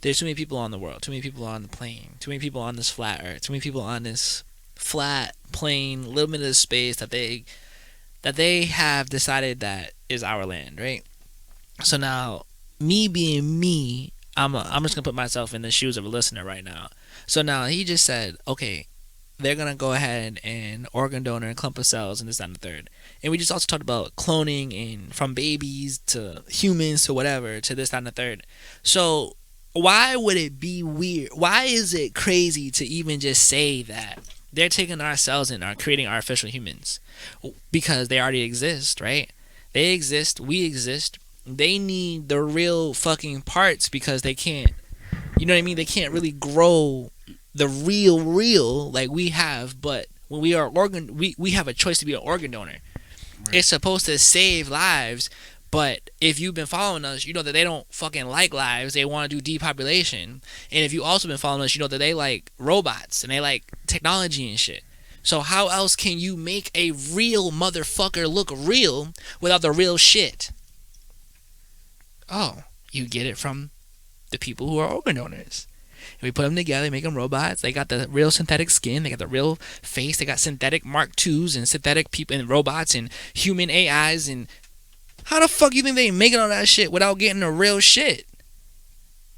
S2: there's too many people on the world, too many people on the plane, too many people on this flat earth, too many people on this flat plane, little bit of space that they have decided that is our land, right? So now, me being me, I'm just gonna put myself in the shoes of a listener right now. So now he just said, okay, they're gonna go ahead and organ donor and clump of cells and this, that, and the third. And we just also talked about cloning and from babies to humans to whatever to this, that, and the third. So why would it be weird? Why is it crazy to even just say that they're taking our cells and are creating artificial humans? Because they already exist, right? They exist. We exist. They need the real fucking parts because they can't. You know what I mean? They can't really grow the real like we have. But when we are we have a choice to be an organ donor. Right. It's supposed to save lives, but if you've been following us, you know that they don't fucking like lives. They want to do depopulation. And if you also been following us, you know that they like robots and they like technology and shit. So how else can you make a real motherfucker look real without the real shit? Oh, you get it from the people who are organ donors. And we put them together, make them robots. They got the real synthetic skin. They got the real face. They got synthetic Mark IIs and synthetic people and robots and human AIs. And how the fuck you think they making all that shit without getting the real shit?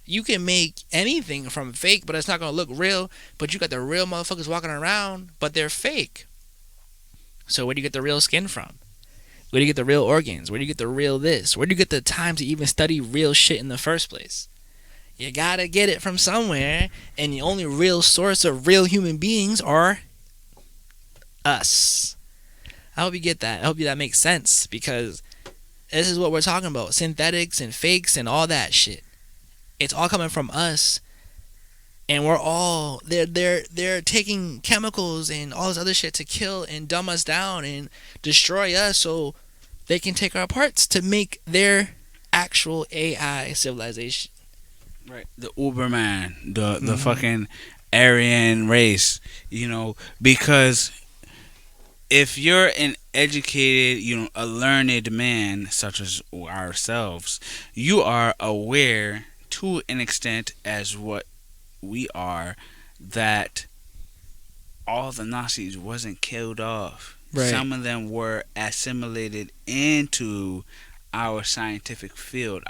S2: You can make anything from fake, but it's not going to look real. But you got the real motherfuckers walking around, but they're fake. So where do you get the real skin from? Where do you get the real organs? Where do you get the real this? Where do you get the time to even study real shit in the first place? You gotta get it from somewhere, and the only real source of real human beings are us. I hope you get that. I hope that makes sense, because this is what we're talking about. Synthetics and fakes and all that shit. It's all coming from us, and we're all they're taking chemicals and all this other shit to kill and dumb us down and destroy us so they can take our parts to make their actual AI civilization.
S1: Right, the Uberman, the fucking Aryan race, you know, because if you're an educated, you know, a learned man such as ourselves, you are aware to an extent as what we are that all the Nazis wasn't killed off. Right. Some of them were assimilated into our scientific field.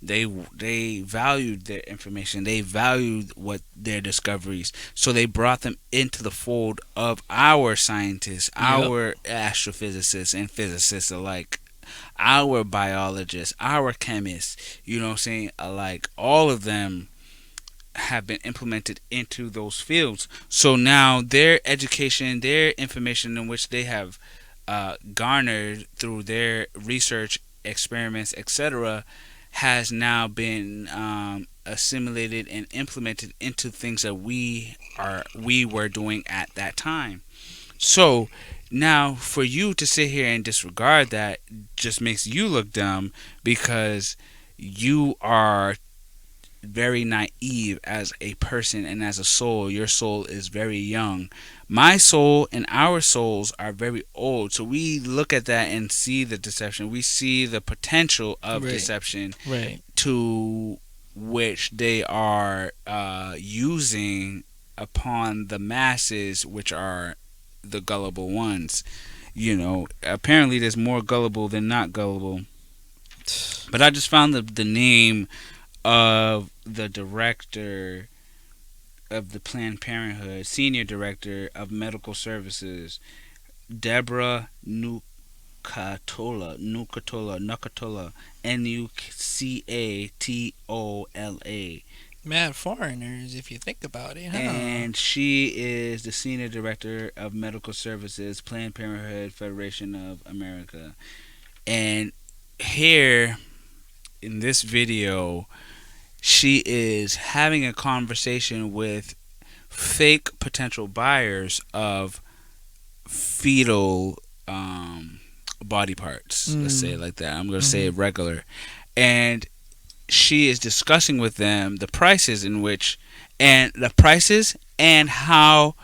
S1: They valued their information. They valued what their discoveries. So they brought them into the fold of our scientists, our astrophysicists and physicists alike, our biologists, our chemists. You know what I'm saying? Like all of them have been implemented into those fields. So now their education, their information in which they have garnered through their research experiments, etc., has now been assimilated and implemented into things that we were doing at that time. So now for you to sit here and disregard that just makes you look dumb, because you are very naive as a person and as a soul. Your soul is very young. My soul and our souls are very old. So we look at that and see the deception. We see the potential of deception to which they are using upon the masses, which are the gullible ones. You know, apparently there's more gullible than not gullible. But I just found the name of the director of the Planned Parenthood, senior director of medical services, DEBORAH NUCATOLA, NUCATOLA.
S2: Mad foreigners, if you think about it, huh?
S1: And she is the senior director of medical services, Planned Parenthood Federation of America. And here in this video, she is having a conversation with fake potential buyers of fetal body parts. Let's say it like that. I'm going to say it regular. And she is discussing with them the prices and how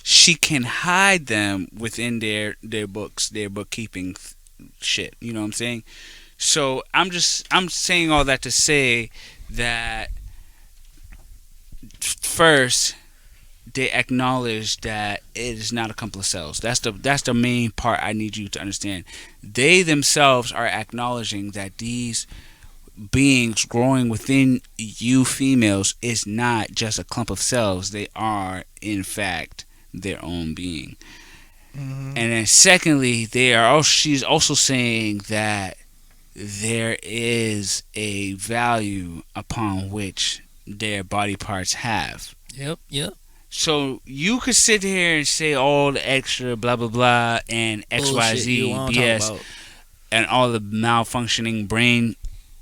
S1: she can hide them within their books, their bookkeeping shit. You know what I'm saying? So I'm saying all that to say that first, they acknowledge that it is not a couple of cells. That's the main part I need you to understand. They themselves are acknowledging that these beings growing within you females is not just a clump of cells. They are, in fact, their own being. And then secondly, she's also saying that there is a value upon which their body parts have.
S2: Yep.
S1: So you could sit here and say all the extra blah blah blah and XYZ BS and all the malfunctioning brain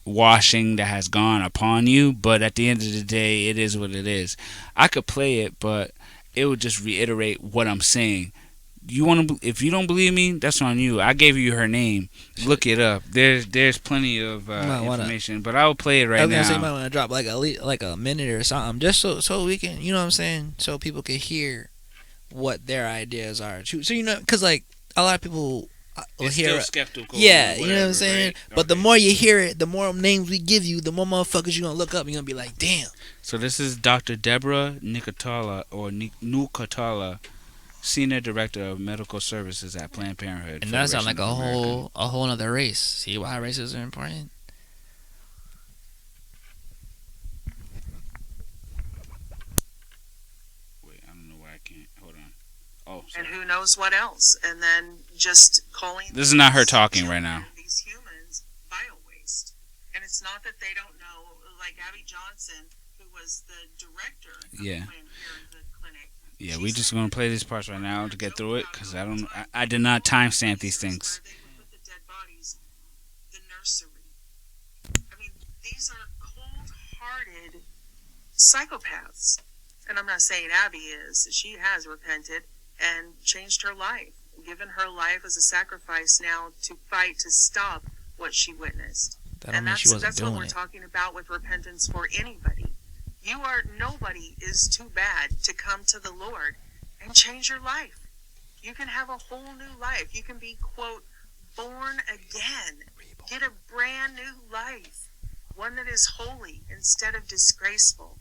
S1: washing that has gone upon you, but at the end of the day, it is what it is. I could play it, but it would just reiterate what I'm saying. If you don't believe me, that's on you. I gave you her name. Look it up. There's plenty of information, but I will play it right now.
S2: I was gonna say, you might want to drop like a minute or something, just so we can, you know what I'm saying, so people can hear what their ideas are. So you know, because like a lot of people will hear,
S1: still skeptical.
S2: Yeah, you know what I'm saying. Right? But the more you hear it, the more names we give you, the more motherfuckers you're gonna look up. You're gonna be like, damn.
S1: So this is Dr. DEBORAH NUCATOLA, Senior Director of Medical Services at Planned Parenthood.
S2: And that sounds like a whole other race. See why races are important?
S1: Wait, I don't know why I can't. Hold on. Oh, sorry.
S11: And who knows what else? And then just calling.
S1: This is not her talking right now.
S11: These humans bio waste, and it's not that they don't know. Like Abby Johnson, who was the director of Planned Parenthood Clinic.
S1: Yeah, we just gonna play these parts right now to get through it, because I did not timestamp these things.
S11: They would put the dead bodies, the nursery. I mean, these are cold-hearted psychopaths, and I'm not saying Abby is. She has repented and changed her life, given her life as a sacrifice now to fight to stop what she witnessed. And that's what we're talking about with repentance for anybody. Nobody is too bad to come to the Lord and change your life. You can have a whole new life. You can be, quote, born again. Get a brand new life. One that is holy instead of disgraceful.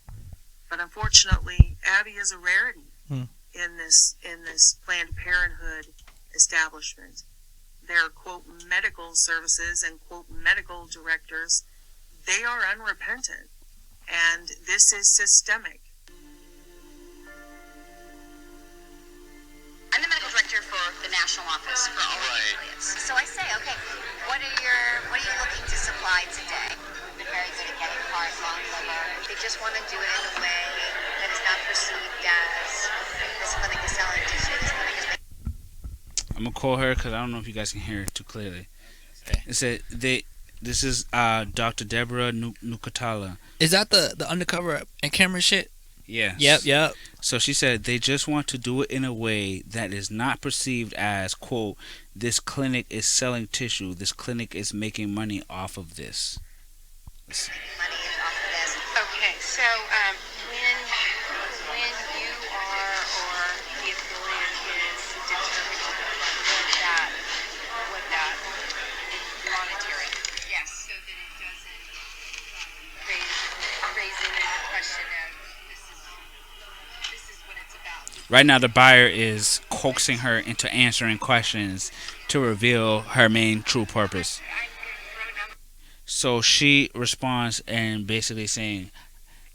S11: But unfortunately, Abby is a rarity in this Planned Parenthood establishment. their quote medical services and quote medical directors, they are unrepentant. And this is systemic.
S8: I'm the medical director for the national office for all of the affiliates. So I say, okay, what are you looking to supply today? We've been very good at getting heart, lung, liver. They just want to do it in a way that is not perceived as this clinic is selling tissue, this clinic is making.
S1: I'm gonna call her because I don't know if you guys can hear it too clearly. It said this is Dr. DEBORAH NUCATOLA.
S2: Is that the undercover and camera shit?
S1: Yes.
S2: Yep.
S1: So she said they just want to do it in a way that is not perceived as, quote, this clinic is selling tissue, this clinic is making money off of this.
S8: Money is off of this. Okay, so when you are or the affiliate is determining what that monetary, yes, so that it doesn't raise any question of this is what it's about.
S1: Right now the buyer is coaxing her into answering questions to reveal her main true purpose. So she responds and basically saying,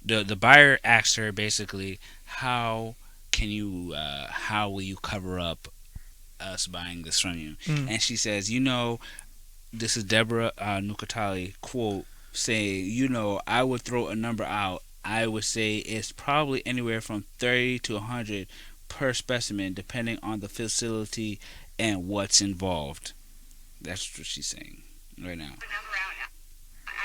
S1: the buyer asks her basically, how will you cover up us buying this from you? And she says, this is DEBORAH NUCATOLA, quote, say, I would throw a number out. I would say it's probably anywhere from 30 to 100 per specimen, depending on the facility and what's involved. That's what she's saying right now.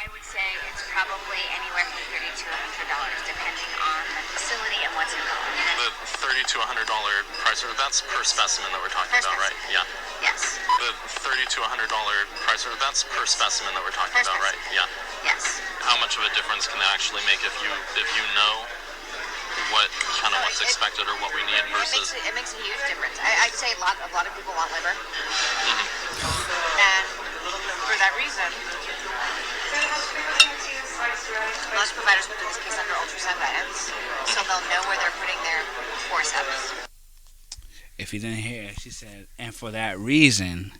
S8: I would say it's probably anywhere from $30 to $100, depending on the facility and what's involved.
S5: The $30 to $100 price, that's per specimen that we're talking about, right? Yeah.
S8: Yes.
S5: The $30 to $100 price, that's per specimen that we're talking about, right? Yeah.
S8: Yes.
S5: How much of a difference can that actually make if you know what's expected or what we need versus?
S8: It makes a huge difference. I'd say a lot of people want liver, and for that reason, most providers will do this case under ultrasound guidance, so they'll know where they're putting their forceps.
S1: If you didn't hear, she said, and for that reason,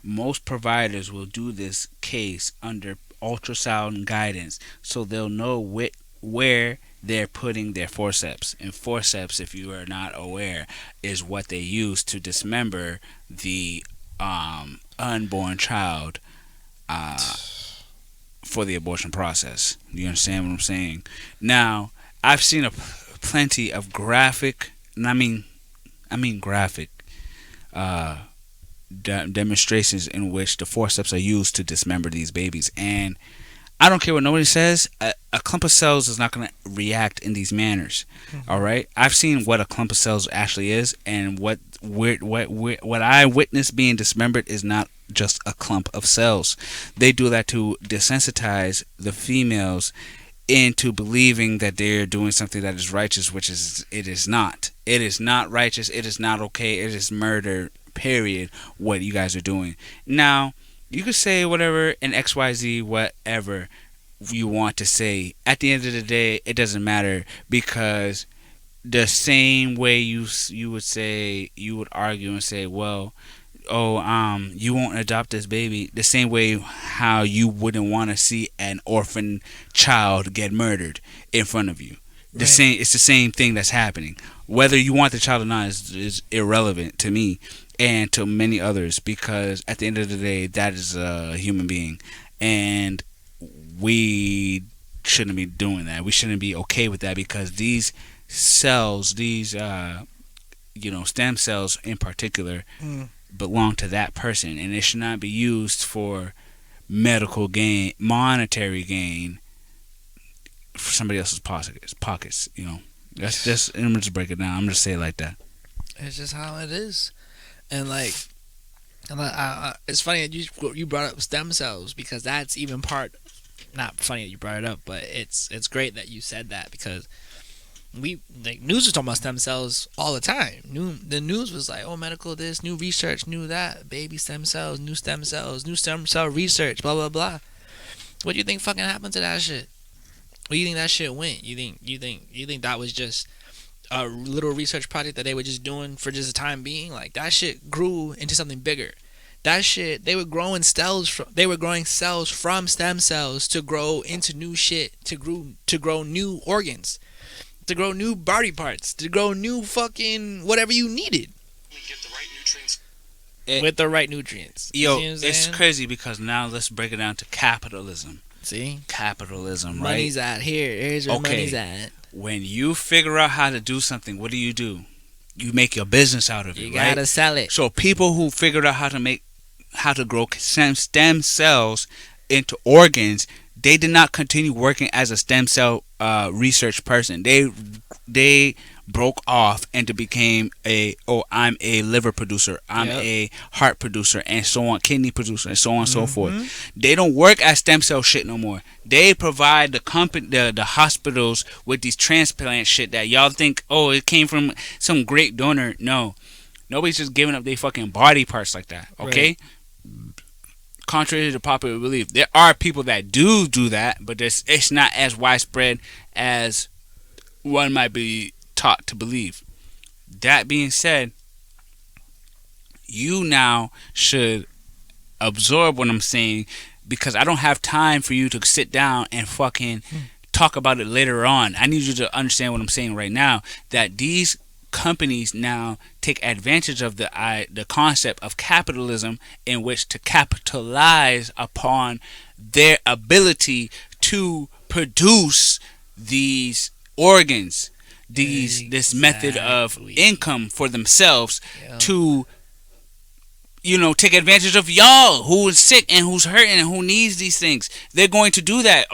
S1: most providers will do this case under ultrasound guidance, so they'll know where they're putting their forceps. And forceps, if you are not aware, is what they use to dismember the unborn child for the abortion process. You understand what I'm saying? Now, I've seen plenty of graphic, and I mean graphic demonstrations in which the forceps are used to dismember these babies, and I don't care what nobody says, a clump of cells is not going to react in these manners. All right, I've seen what a clump of cells actually is, and what I witnessed being dismembered is not just a clump of cells. They do that to desensitize the females into believing that they're doing something that is righteous, which it is not. It is not righteous. It is not okay. It is murder, period, what you guys are doing. Now, you could say whatever in XYZ, whatever you want to say. At the end of the day, it doesn't matter, because the same way you would argue and say, well, you won't adopt this baby, the same way how you wouldn't want to see an orphan child get murdered in front of you. It's the same thing that's happening. Whether you want the child or not is irrelevant to me and to many others, because at the end of the day, that is a human being, and we shouldn't be doing that. We shouldn't be okay with that, because these cells, these stem cells in particular, belong to that person, and it should not be used for medical gain, monetary gain, for somebody else's pockets. That's just, I'm just break it down. I'm just say it like that.
S2: It's just how it is. And it's funny that you brought up stem cells, because that's even part. Not funny that you brought it up, but it's great that you said that, because news was talking about stem cells all the time. The news was like, medical this, new research, new that, baby stem cells, new stem cell research, blah blah blah. What do you think fucking happened to that shit? Where do you think that shit went? You think that was just a little research project that they were just doing for just the time being? Like, that shit grew into something bigger. That shit, they were growing cells from stem cells to grow into new shit, to grow new organs, to grow new body parts, to grow new fucking whatever you needed. With the right nutrients. You
S1: Yo,
S2: see what I'm
S1: it's
S2: saying?
S1: crazy because now let's break it down to capitalism.
S2: See?
S1: Capitalism, right?
S2: Money's at here. Here's where money's at.
S1: When you figure out how to do something, what do? You make your business out of it,
S2: You
S1: right?
S2: gotta sell it.
S1: So people who figured out how to grow stem cells into organs, they did not continue working as a stem cell research person. They broke off and became I'm a liver producer, I'm a heart producer, and so on, kidney producer, and so on and so forth. They don't work as stem cell shit no more. They provide the hospitals with these transplant shit that y'all think, it came from some great donor. No, nobody's just giving up their fucking body parts like that. Okay. Right. Contrary to popular belief, there are people that do that, but it's not as widespread as one might be taught to believe. That being said, you now should absorb what I'm saying, because I don't have time for you to sit down and fucking talk about it later on. I need you to understand what I'm saying right now, that these companies now take advantage of the concept of capitalism, in which to capitalize upon their ability to produce these organs, this method of income for themselves, to take advantage of y'all who is sick and who's hurting and who needs these things. They're going to do that.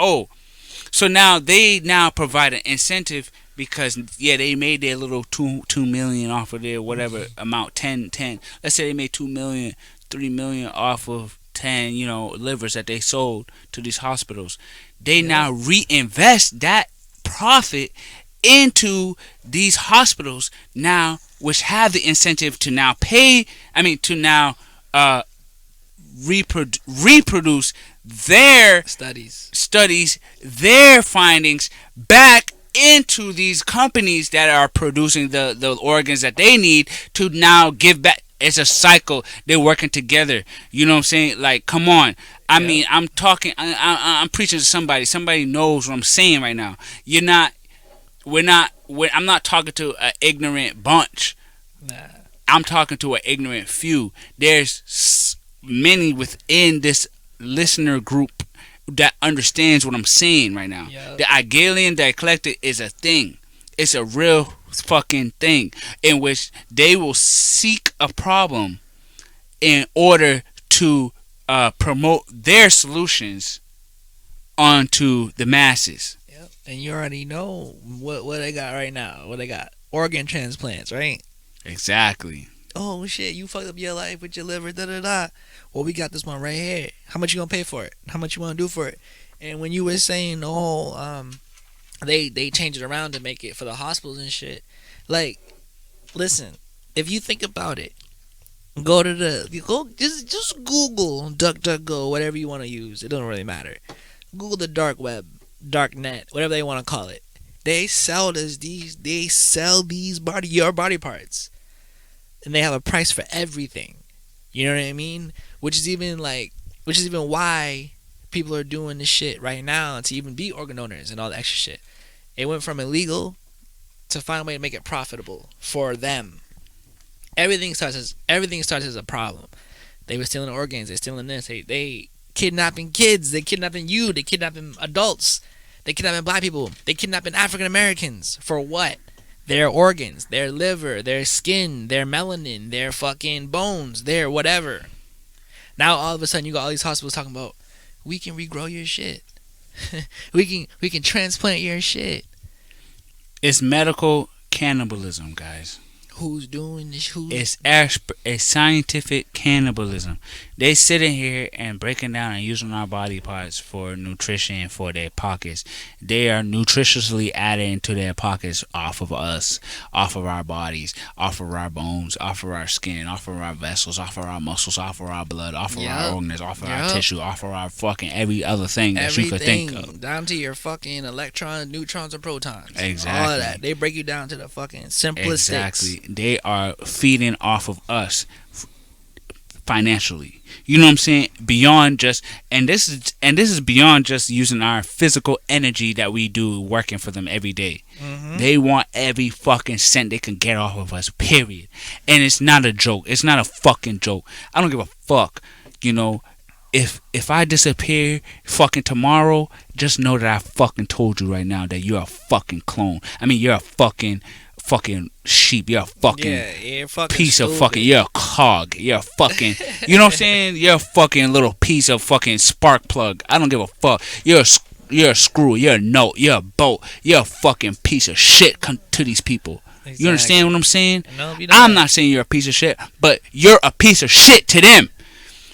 S1: So now they provide an incentive, because they made their little 2 million off of their whatever amount, 10. Let's say they made 2 million, 3 million off of 10 livers that they sold to these hospitals. They now reinvest that profit into these hospitals now, which have the incentive to now reproduce their studies, their findings back into these companies that are producing the organs that they need to now give back. It's a cycle. They're working together. You know what I'm saying? Like, come on. I mean, I'm talking. I'm preaching to somebody. Somebody knows what I'm saying right now. I'm not talking to an ignorant bunch. Nah. I'm talking to an ignorant few. There's many within this listener group that understands what I'm saying right now. Yep. The Hegelian dialectic is a thing. It's a real fucking thing, in which they will seek a problem in order to promote their solutions onto the masses.
S2: Yep. And you already know what they got right now. What they got? Organ transplants, right?
S1: Exactly.
S2: Oh shit, you fucked up your life with your liver, da. Well, we got this one right here. How much you gonna pay for it? How much you wanna do for it? And when you were saying the whole they change it around to make it for the hospitals and shit. Like, listen, if you think about it, just Google DuckDuckGo, whatever you want to use. It doesn't really matter. Google the dark web, dark net, whatever they want to call it. They sell your body parts, and they have a price for everything. You know what I mean? Which is even why people are doing this shit right now to even be organ donors and all the extra shit. It went from illegal to find a way to make it profitable for them. Everything starts as a problem. They were stealing organs. They're stealing this. They kidnapping kids. They kidnapping you. They kidnapping adults. They kidnapping black people. They kidnapping African Americans. For what? Their organs, their liver, their skin, their melanin, their fucking bones, their whatever. Now all of a sudden you got all these hospitals talking about, we can regrow your shit. we can transplant your shit.
S1: It's medical cannibalism, guys.
S2: Who's doing this?
S1: It's a scientific cannibalism. They sitting here and breaking down and using our body parts for nutrition for their pockets. They are nutritiously adding to their pockets off of us, off of our bodies, off of our bones, off of our skin, off of our vessels, off of our muscles, off of our blood, off of our organs, off of our tissue, off of our fucking every other thing that you could think of.
S2: Down to your fucking electrons, neutrons, and protons.
S1: Exactly.
S2: All of that. They break you down to the fucking simplest
S1: Exactly. They are feeding off of us. financially. You know what I'm saying? Beyond just, and this is beyond just using our physical energy that we do working for them every day. They want every fucking cent they can get off of us, period. And it's not a joke. It's not a fucking joke. I don't give a fuck. You know, if I disappear fucking tomorrow, just know that I fucking told you right now that you're a fucking clone. I mean, you're a fucking sheep. You're a fucking piece of fucking. You're a cog. You're a fucking. You know what I'm saying? You're a fucking little piece of fucking spark plug. I don't give a fuck. You're a screw. You're a note. You're a bolt. You're a fucking piece of shit to these people. Exactly. You understand what I'm saying?
S2: No,
S1: I'm not saying you're a piece of shit, but you're a piece of shit to them.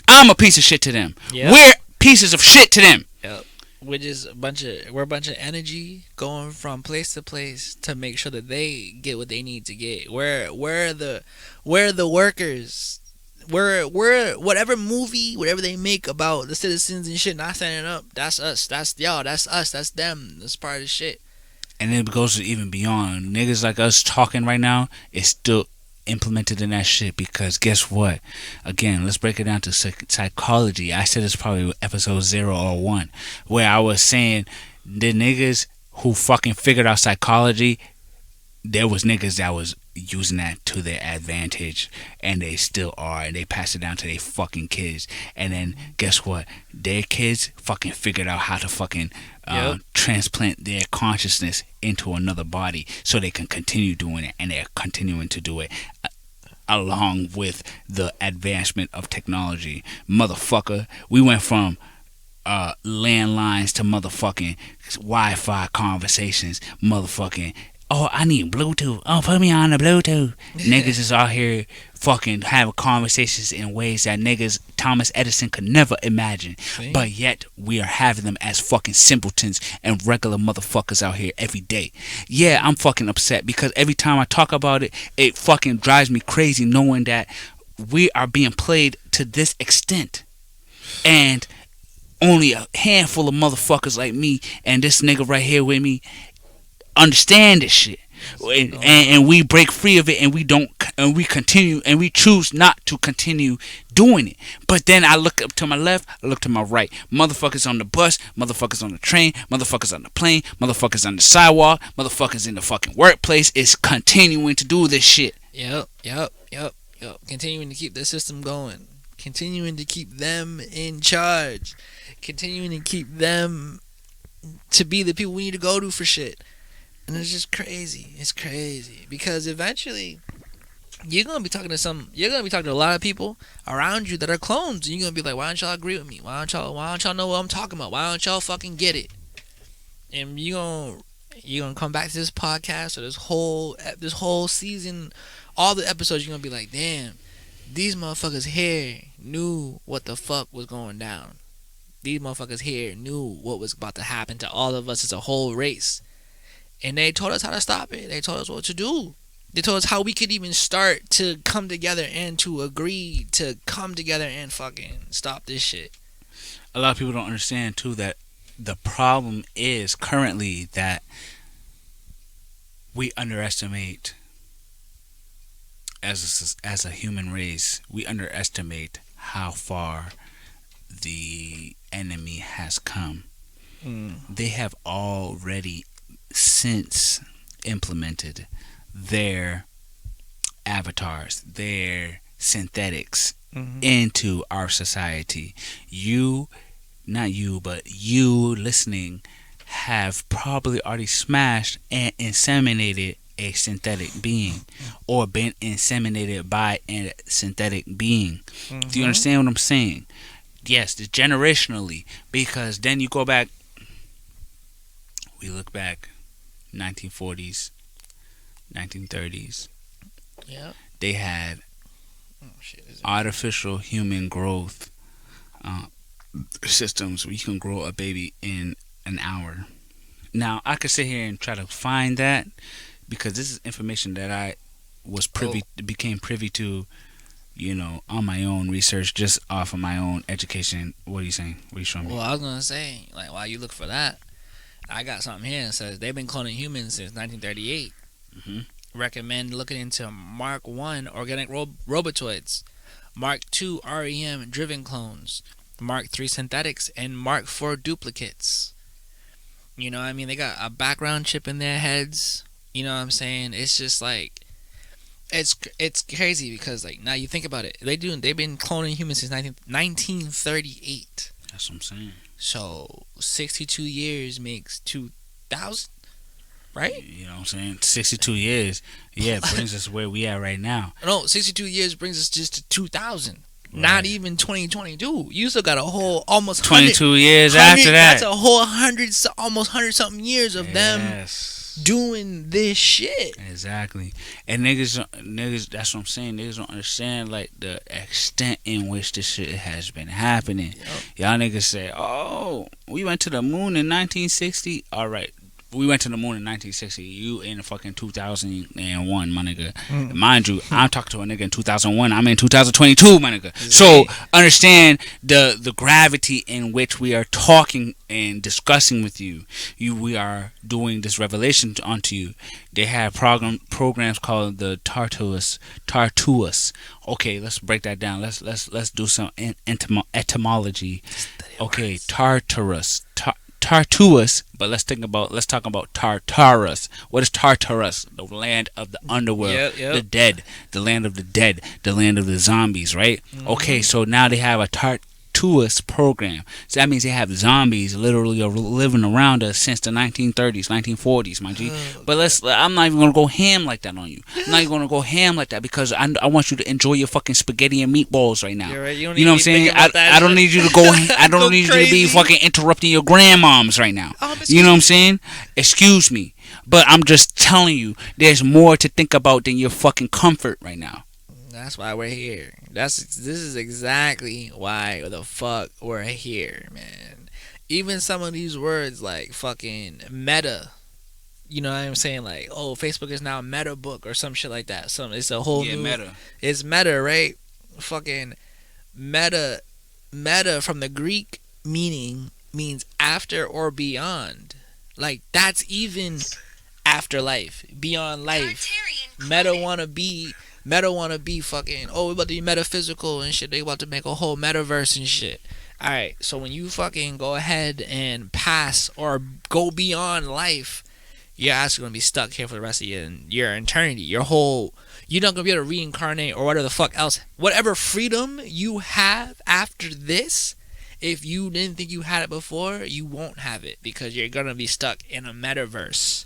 S1: I'm a piece of shit to them. Yep. We're pieces of shit to them.
S2: Yep. We're a bunch of energy going from place to place to make sure that they get what they need to get. We're the workers. We're whatever movie, whatever they make about the citizens and shit not standing up. That's us. That's y'all. That's us. That's them. That's part of the shit.
S1: And it goes even beyond. Niggas like us talking right now is still implemented in that shit, because guess what? Again, let's break it down to psychology. I said it's probably episode 0 or 1, where I was saying the niggas who fucking figured out psychology, there was niggas that was using that to their advantage, and they still are, and they pass it down to their fucking kids. And then guess what? Their kids fucking figured out how to fucking transplant their consciousness into another body so they can continue doing it, and they're continuing to do it along with the advancement of technology. Motherfucker, we went from landlines to motherfucking Wi-Fi conversations. Motherfucking, oh, I need Bluetooth. Oh, put me on the Bluetooth. Niggas is out here fucking having conversations in ways that niggas Thomas Edison could never imagine. See? But yet we are having them as fucking simpletons and regular motherfuckers out here every day. Yeah, I'm fucking upset because every time I talk about it, it fucking drives me crazy knowing that we are being played to this extent. And only a handful of motherfuckers like me and this nigga right here with me understand this shit, and we break free of it, and we don't, and we continue, and we choose not to continue doing it. But then I look up to my left, I look to my right, motherfuckers on the bus, motherfuckers on the train, motherfuckers on the plane, motherfuckers on the sidewalk, motherfuckers in the fucking workplace is continuing to do this shit.
S2: Yep. Continuing to keep the system going, continuing to keep them in charge, continuing to keep them to be the people we need to go to for shit. And it's just crazy. It's crazy because eventually you're gonna be talking to a lot of people around you that are clones, and you're gonna be like, why don't y'all agree with me? Why don't y'all know what I'm talking about? Why don't y'all fucking get it? And you're gonna come back to this podcast or this whole season, all the episodes. You're gonna be like, damn, these motherfuckers here knew what the fuck was going down. These motherfuckers here knew what was about to happen to all of us as a whole race. And they told us how to stop it. They told us what to do. They told us how we could even start to come together and to agree to come together and fucking stop this shit.
S1: A lot of people don't understand, too, that the problem is currently that we underestimate, as a human race, we underestimate how far the enemy has come. They have already since implemented their avatars, their synthetics into our society. Not you, but you listening have probably already smashed and inseminated a synthetic being or been inseminated by a synthetic being. Do you understand what I'm saying? Yes, generationally, because then you go back, we look back 1940s, 1930s.
S2: Yeah.
S1: They had artificial human growth systems where you can grow a baby in an hour. Now, I could sit here and try to find that because this is information that I was became privy to, on my own research, just off of my own education. What are you saying? What are you showing me?
S2: Well, I was gonna say, like, while you look for that, I got something here that says they've been cloning humans since 1938. Recommend looking into Mark 1 organic robotoids. Mark II REM driven clones, Mark III synthetics, and Mark IV duplicates. You know what I mean? They got a background chip in their heads. You know what I'm saying? It's just like it's crazy because like now you think about it. They've been cloning humans since 1938.
S1: That's what I'm saying.
S2: So 62 years makes 2000, right?
S1: You know what I'm saying? 62 years. Yeah, brings us where we at right now.
S2: No, 62 years brings us just to 2000. Right. Not even 2022. You still got a whole almost
S1: 22 years after that.
S2: That's a whole almost 100 something years of them doing this shit.
S1: Exactly. And niggas, that's what I'm saying. Niggas don't understand like the extent in which this shit has been happening. Yep. Y'all niggas say, "Oh, we went to the moon in 1960." All right. We went to the moon in 1960. You in fucking 2001, my nigga. Mind you, I'm talking to a nigga in 2001. I'm in 2022, my nigga. So understand the gravity in which we are talking and discussing with you. We are doing this revelation onto you. They have programs called the Tartarus. Okay, let's break that down. Let's do some etymology. Okay, Tartarus. Tartarus, but let's talk about Tartarus. What is Tartarus? The land of the underworld, the dead, the land of the dead, the land of the zombies, right? Mm-hmm. Okay, so now they have a Tartarus program. So that means they have zombies literally living around us since the 1930s, 1940s, my G. But I'm not even gonna go ham like that on you. I'm not even gonna go ham like that because I want you to enjoy your fucking spaghetti and meatballs right now.
S2: Right.
S1: You know what I'm saying? I don't need you to go. I don't need you to be fucking interrupting your grandmoms right now. You know what I'm saying? Excuse me, but I'm just telling you, there's more to think about than your fucking comfort right now.
S2: That's why we're here. This is exactly why the fuck we're here, man. Even some of these words like fucking meta, you know what I'm saying? Like, oh, Facebook is now a meta book or some shit like that. It's a whole new
S1: meta.
S2: It's meta, right? Fucking meta from the Greek means after or beyond. Like that's even afterlife, beyond life. Meta wanna be fucking, oh, we about to be metaphysical and shit. They about to make a whole metaverse and shit. Alright, so when you fucking go ahead and pass or go beyond life, you're actually going to be stuck here for the rest of your eternity. You're not going to be able to reincarnate or whatever the fuck else. Whatever freedom you have after this, if you didn't think you had it before, you won't have it because you're going to be stuck in a metaverse.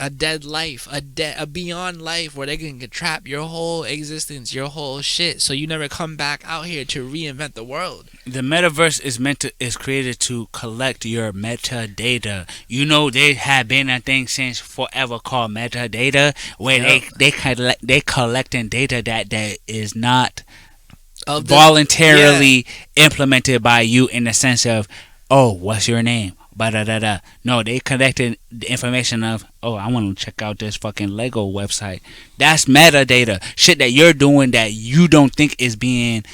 S2: A dead life, a beyond life where they can trap your whole existence, your whole shit, so you never come back out here to reinvent the world.
S1: The metaverse is created to collect your metadata. You know, there have been a thing since forever called metadata, where they collecting data that is not voluntarily implemented by you in the sense of, oh, what's your name? No, they collected the information of, oh, I want to check out this fucking Lego website. That's metadata. Shit that you're doing that you don't think is being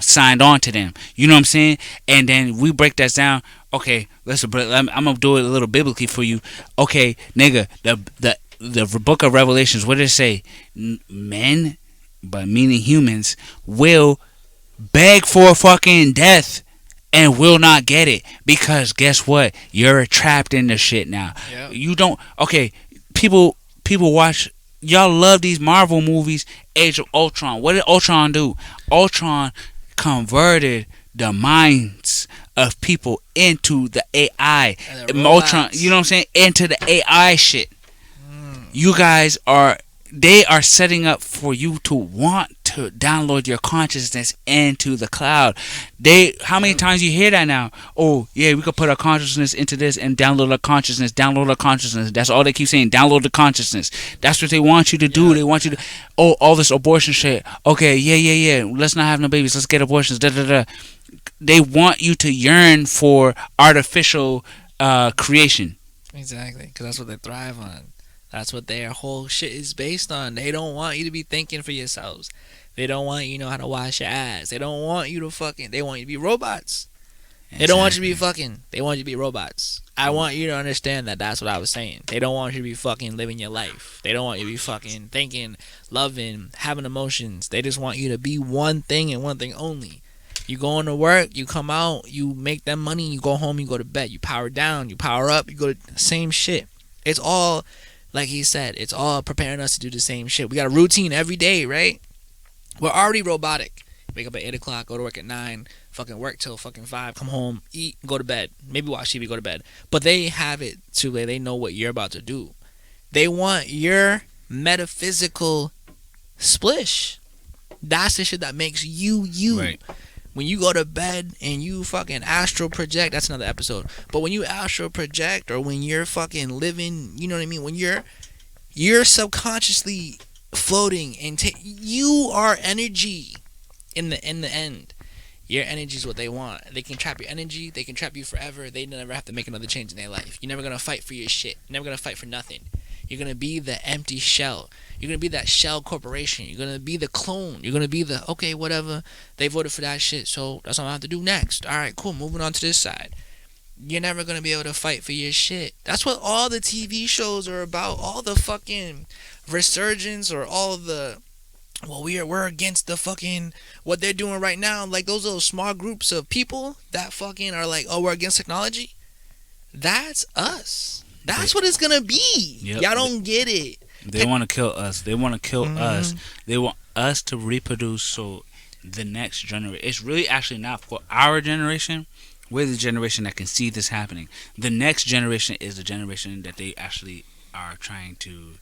S1: signed on to them. You know what I'm saying? And then we break that down. Okay, I'm going to do it a little biblically for you. Okay, nigga, the book of Revelations, what did it say? Men, but meaning humans, will beg for fucking death and will not get it because guess what? You're trapped in the shit now. Yep. You don't. Okay, people watch. Y'all love these Marvel movies. Age of Ultron. What did Ultron do? Ultron converted the minds of people into the AI. Ultron, you know what I'm saying? Into the AI shit. You guys they are setting up for you to want to download your consciousness into the cloud. How many times you hear that now? Oh, yeah, we could put our consciousness into this and download our consciousness. That's all they keep saying. Download the consciousness. That's what they want you to do. They want you to, oh, all this abortion shit. Okay, yeah. Let's not have no babies. Let's get abortions. They want you to yearn for artificial creation.
S2: Exactly, because that's what they thrive on. That's what their whole shit is based on. They don't want you to be thinking for yourselves. They don't want you to know how to wash your ass. They don't want you to fucking. They want you to be robots. Exactly. They don't want you to be fucking. They want you to be robots. I want you to understand that that's what I was saying. They don't want you to be fucking living your life. They don't want you to be fucking thinking, loving, having emotions. They just want you to be one thing and one thing only. You go into work, you come out, you make that money, you go home, you go to bed. You power down, you power up, you go to the same shit. It's all, like he said, it's all preparing us to do the same shit. We got a routine every day, right? We're already robotic. Wake up at 8 o'clock, go to work at 9, fucking work till fucking 5, come home, eat, go to bed. Maybe watch TV, go to bed. But they have it to where they know what you're about to do. They want your metaphysical splish. That's the shit that makes you you. Right. When you go to bed and you fucking astral project, that's another episode. But when you astral project, or when you're fucking living, you know what I mean? When you're subconsciously floating and you are energy. In the end, your energy is what they want. They can trap your energy. They can trap you forever. They never have to make another change in their life. You're never gonna fight for your shit. You're never gonna fight for nothing. You're gonna be the empty shell. You're gonna be that shell corporation. You're gonna be the clone. You're gonna be the, okay, whatever. They voted for that shit, so that's what I have to do next. All right, cool. Moving on to this side. You're never gonna be able to fight for your shit. That's what all the TV shows are about. All the fucking resurgence, or all the, well, we're against the fucking what they're doing right now. Like those little small groups of people that fucking are like, oh, we're against technology. That's us. That's what it's gonna be. Yep. Y'all don't get it.
S1: They want to kill us. They want to kill us. They want us to reproduce so the next generation. It's really actually not for our generation. We're the generation that can see this happening. The next generation is the generation that they actually are trying to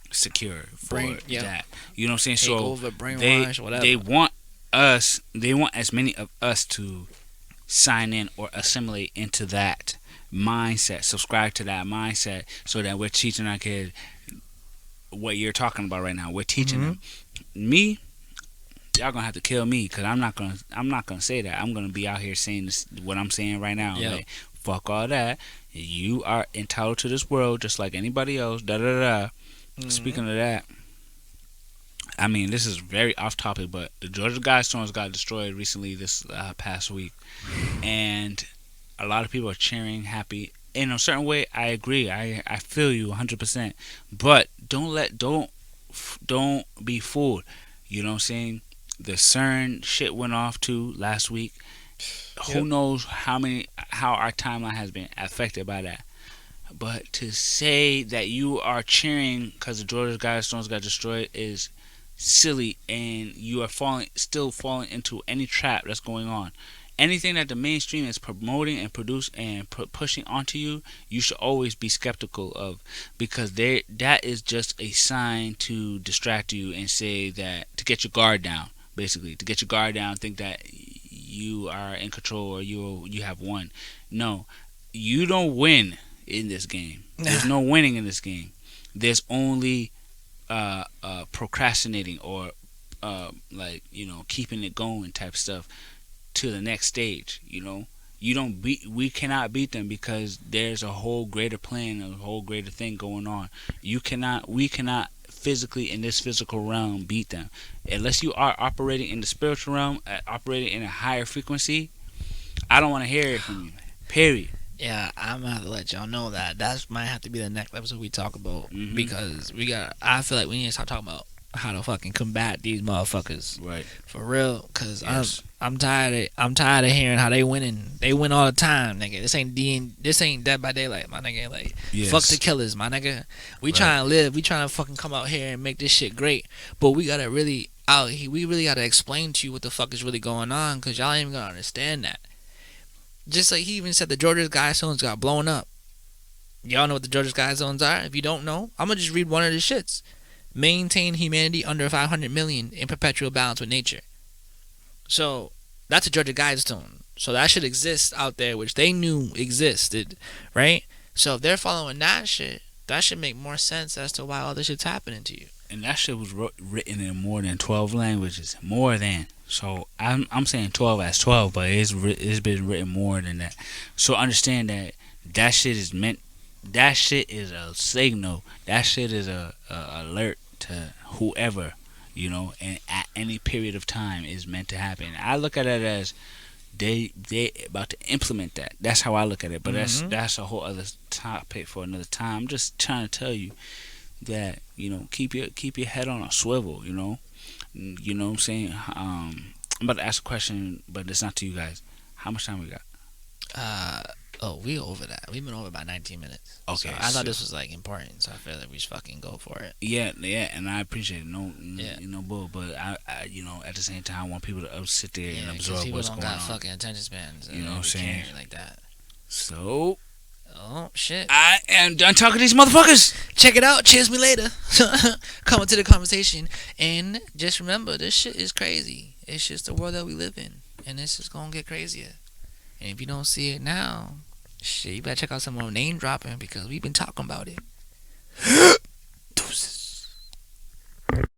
S1: secure for that. You know what I'm saying?
S2: Take
S1: so
S2: over, brainwash, whatever.
S1: They want us. They want as many of us to sign in or assimilate into that mindset, subscribe to that mindset, so that we're teaching our kids what you're talking about right now. We're teaching them. Me, y'all gonna have to kill me, because I'm not gonna say that. I'm gonna be out here saying this, what I'm saying right now.
S2: Yep.
S1: Like, fuck all that. You are entitled to this world just like anybody else. Da da da. Speaking of that, I mean, this is very off topic, but the Georgia Guidestones got destroyed recently this past week, and a lot of people are cheering, happy. In a certain way, I agree. I feel you 100%. But don't be fooled. You know what I'm saying? The CERN shit went off too last week. Who knows how our timeline has been affected by that. But to say that you are cheering because the Georgia Guidestones got destroyed is silly, and you are still falling into any trap that's going on. Anything that the mainstream is promoting and pushing onto you, you should always be skeptical of, because that is just a sign to distract you and say that, to get your guard down, basically, to get your guard down, think that you are in control or you have won. No, you don't win in this game. There's no winning in this game. There's only procrastinating or keeping it going type stuff to the next stage. We cannot beat them, because there's a whole greater plan, a whole greater thing going on. We cannot physically, in this physical realm, beat them unless you are operating in the spiritual realm, operating in a higher frequency. I don't want to hear it from you, period.
S2: Yeah, I'm gonna have to let y'all know that might have to be the next episode we talk about, because I feel like we need to start talking about how to fucking combat these motherfuckers,
S1: right?
S2: For real, because I'm tired of hearing how they winning. They win all the time, nigga. This ain't Dead by Daylight, my nigga. Like, fuck the killers, my nigga. We trying to live. We trying to fucking come out here and make this shit great. But we gotta really we really gotta explain to you what the fuck is really going on, because y'all ain't even gonna understand that. Just like he even said, the Georgia Guidestones got blown up. Y'all know what the Georgia Guidestones are? If you don't know, I'm gonna just read one of the shits. Maintain humanity under 500 million in perpetual balance with nature. So that's a Georgia Guidestone. So that shit exists out there, which they knew existed, right? So if they're following that shit should make more sense as to why all this shit's happening to you.
S1: And that shit was written in more than 12 languages. More than. So I'm saying 12 as 12, but it's been written more than that. So understand that shit is meant. That shit is a signal. That shit is a alert to whoever, and at any period of time is meant to happen. I look at it as, they about to implement that. That's how I look at it. But that's a whole other topic for another time. I'm just trying to tell you that, you know, keep your head on a swivel. You know what I'm saying. I'm about to ask a question, but it's not to you guys. How much time we got?
S2: We over that. We've been over about 19 minutes.
S1: Okay,
S2: So I thought this was like important, so I feel like we should fucking go for it.
S1: Yeah, and I appreciate it. No bull, but I you know, at the same time, I want people to sit there and absorb what's going on.
S2: People don't got fucking attention spans.
S1: You know what I'm saying?
S2: Like that.
S1: So.
S2: Oh shit!
S1: I am done talking to these motherfuckers.
S2: Check it out. Cheers me later. Come into the conversation, and just remember, this shit is crazy. It's just the world that we live in, and this is gonna get crazier. And if you don't see it now, shit, you better check out some more name dropping because we've been talking about it.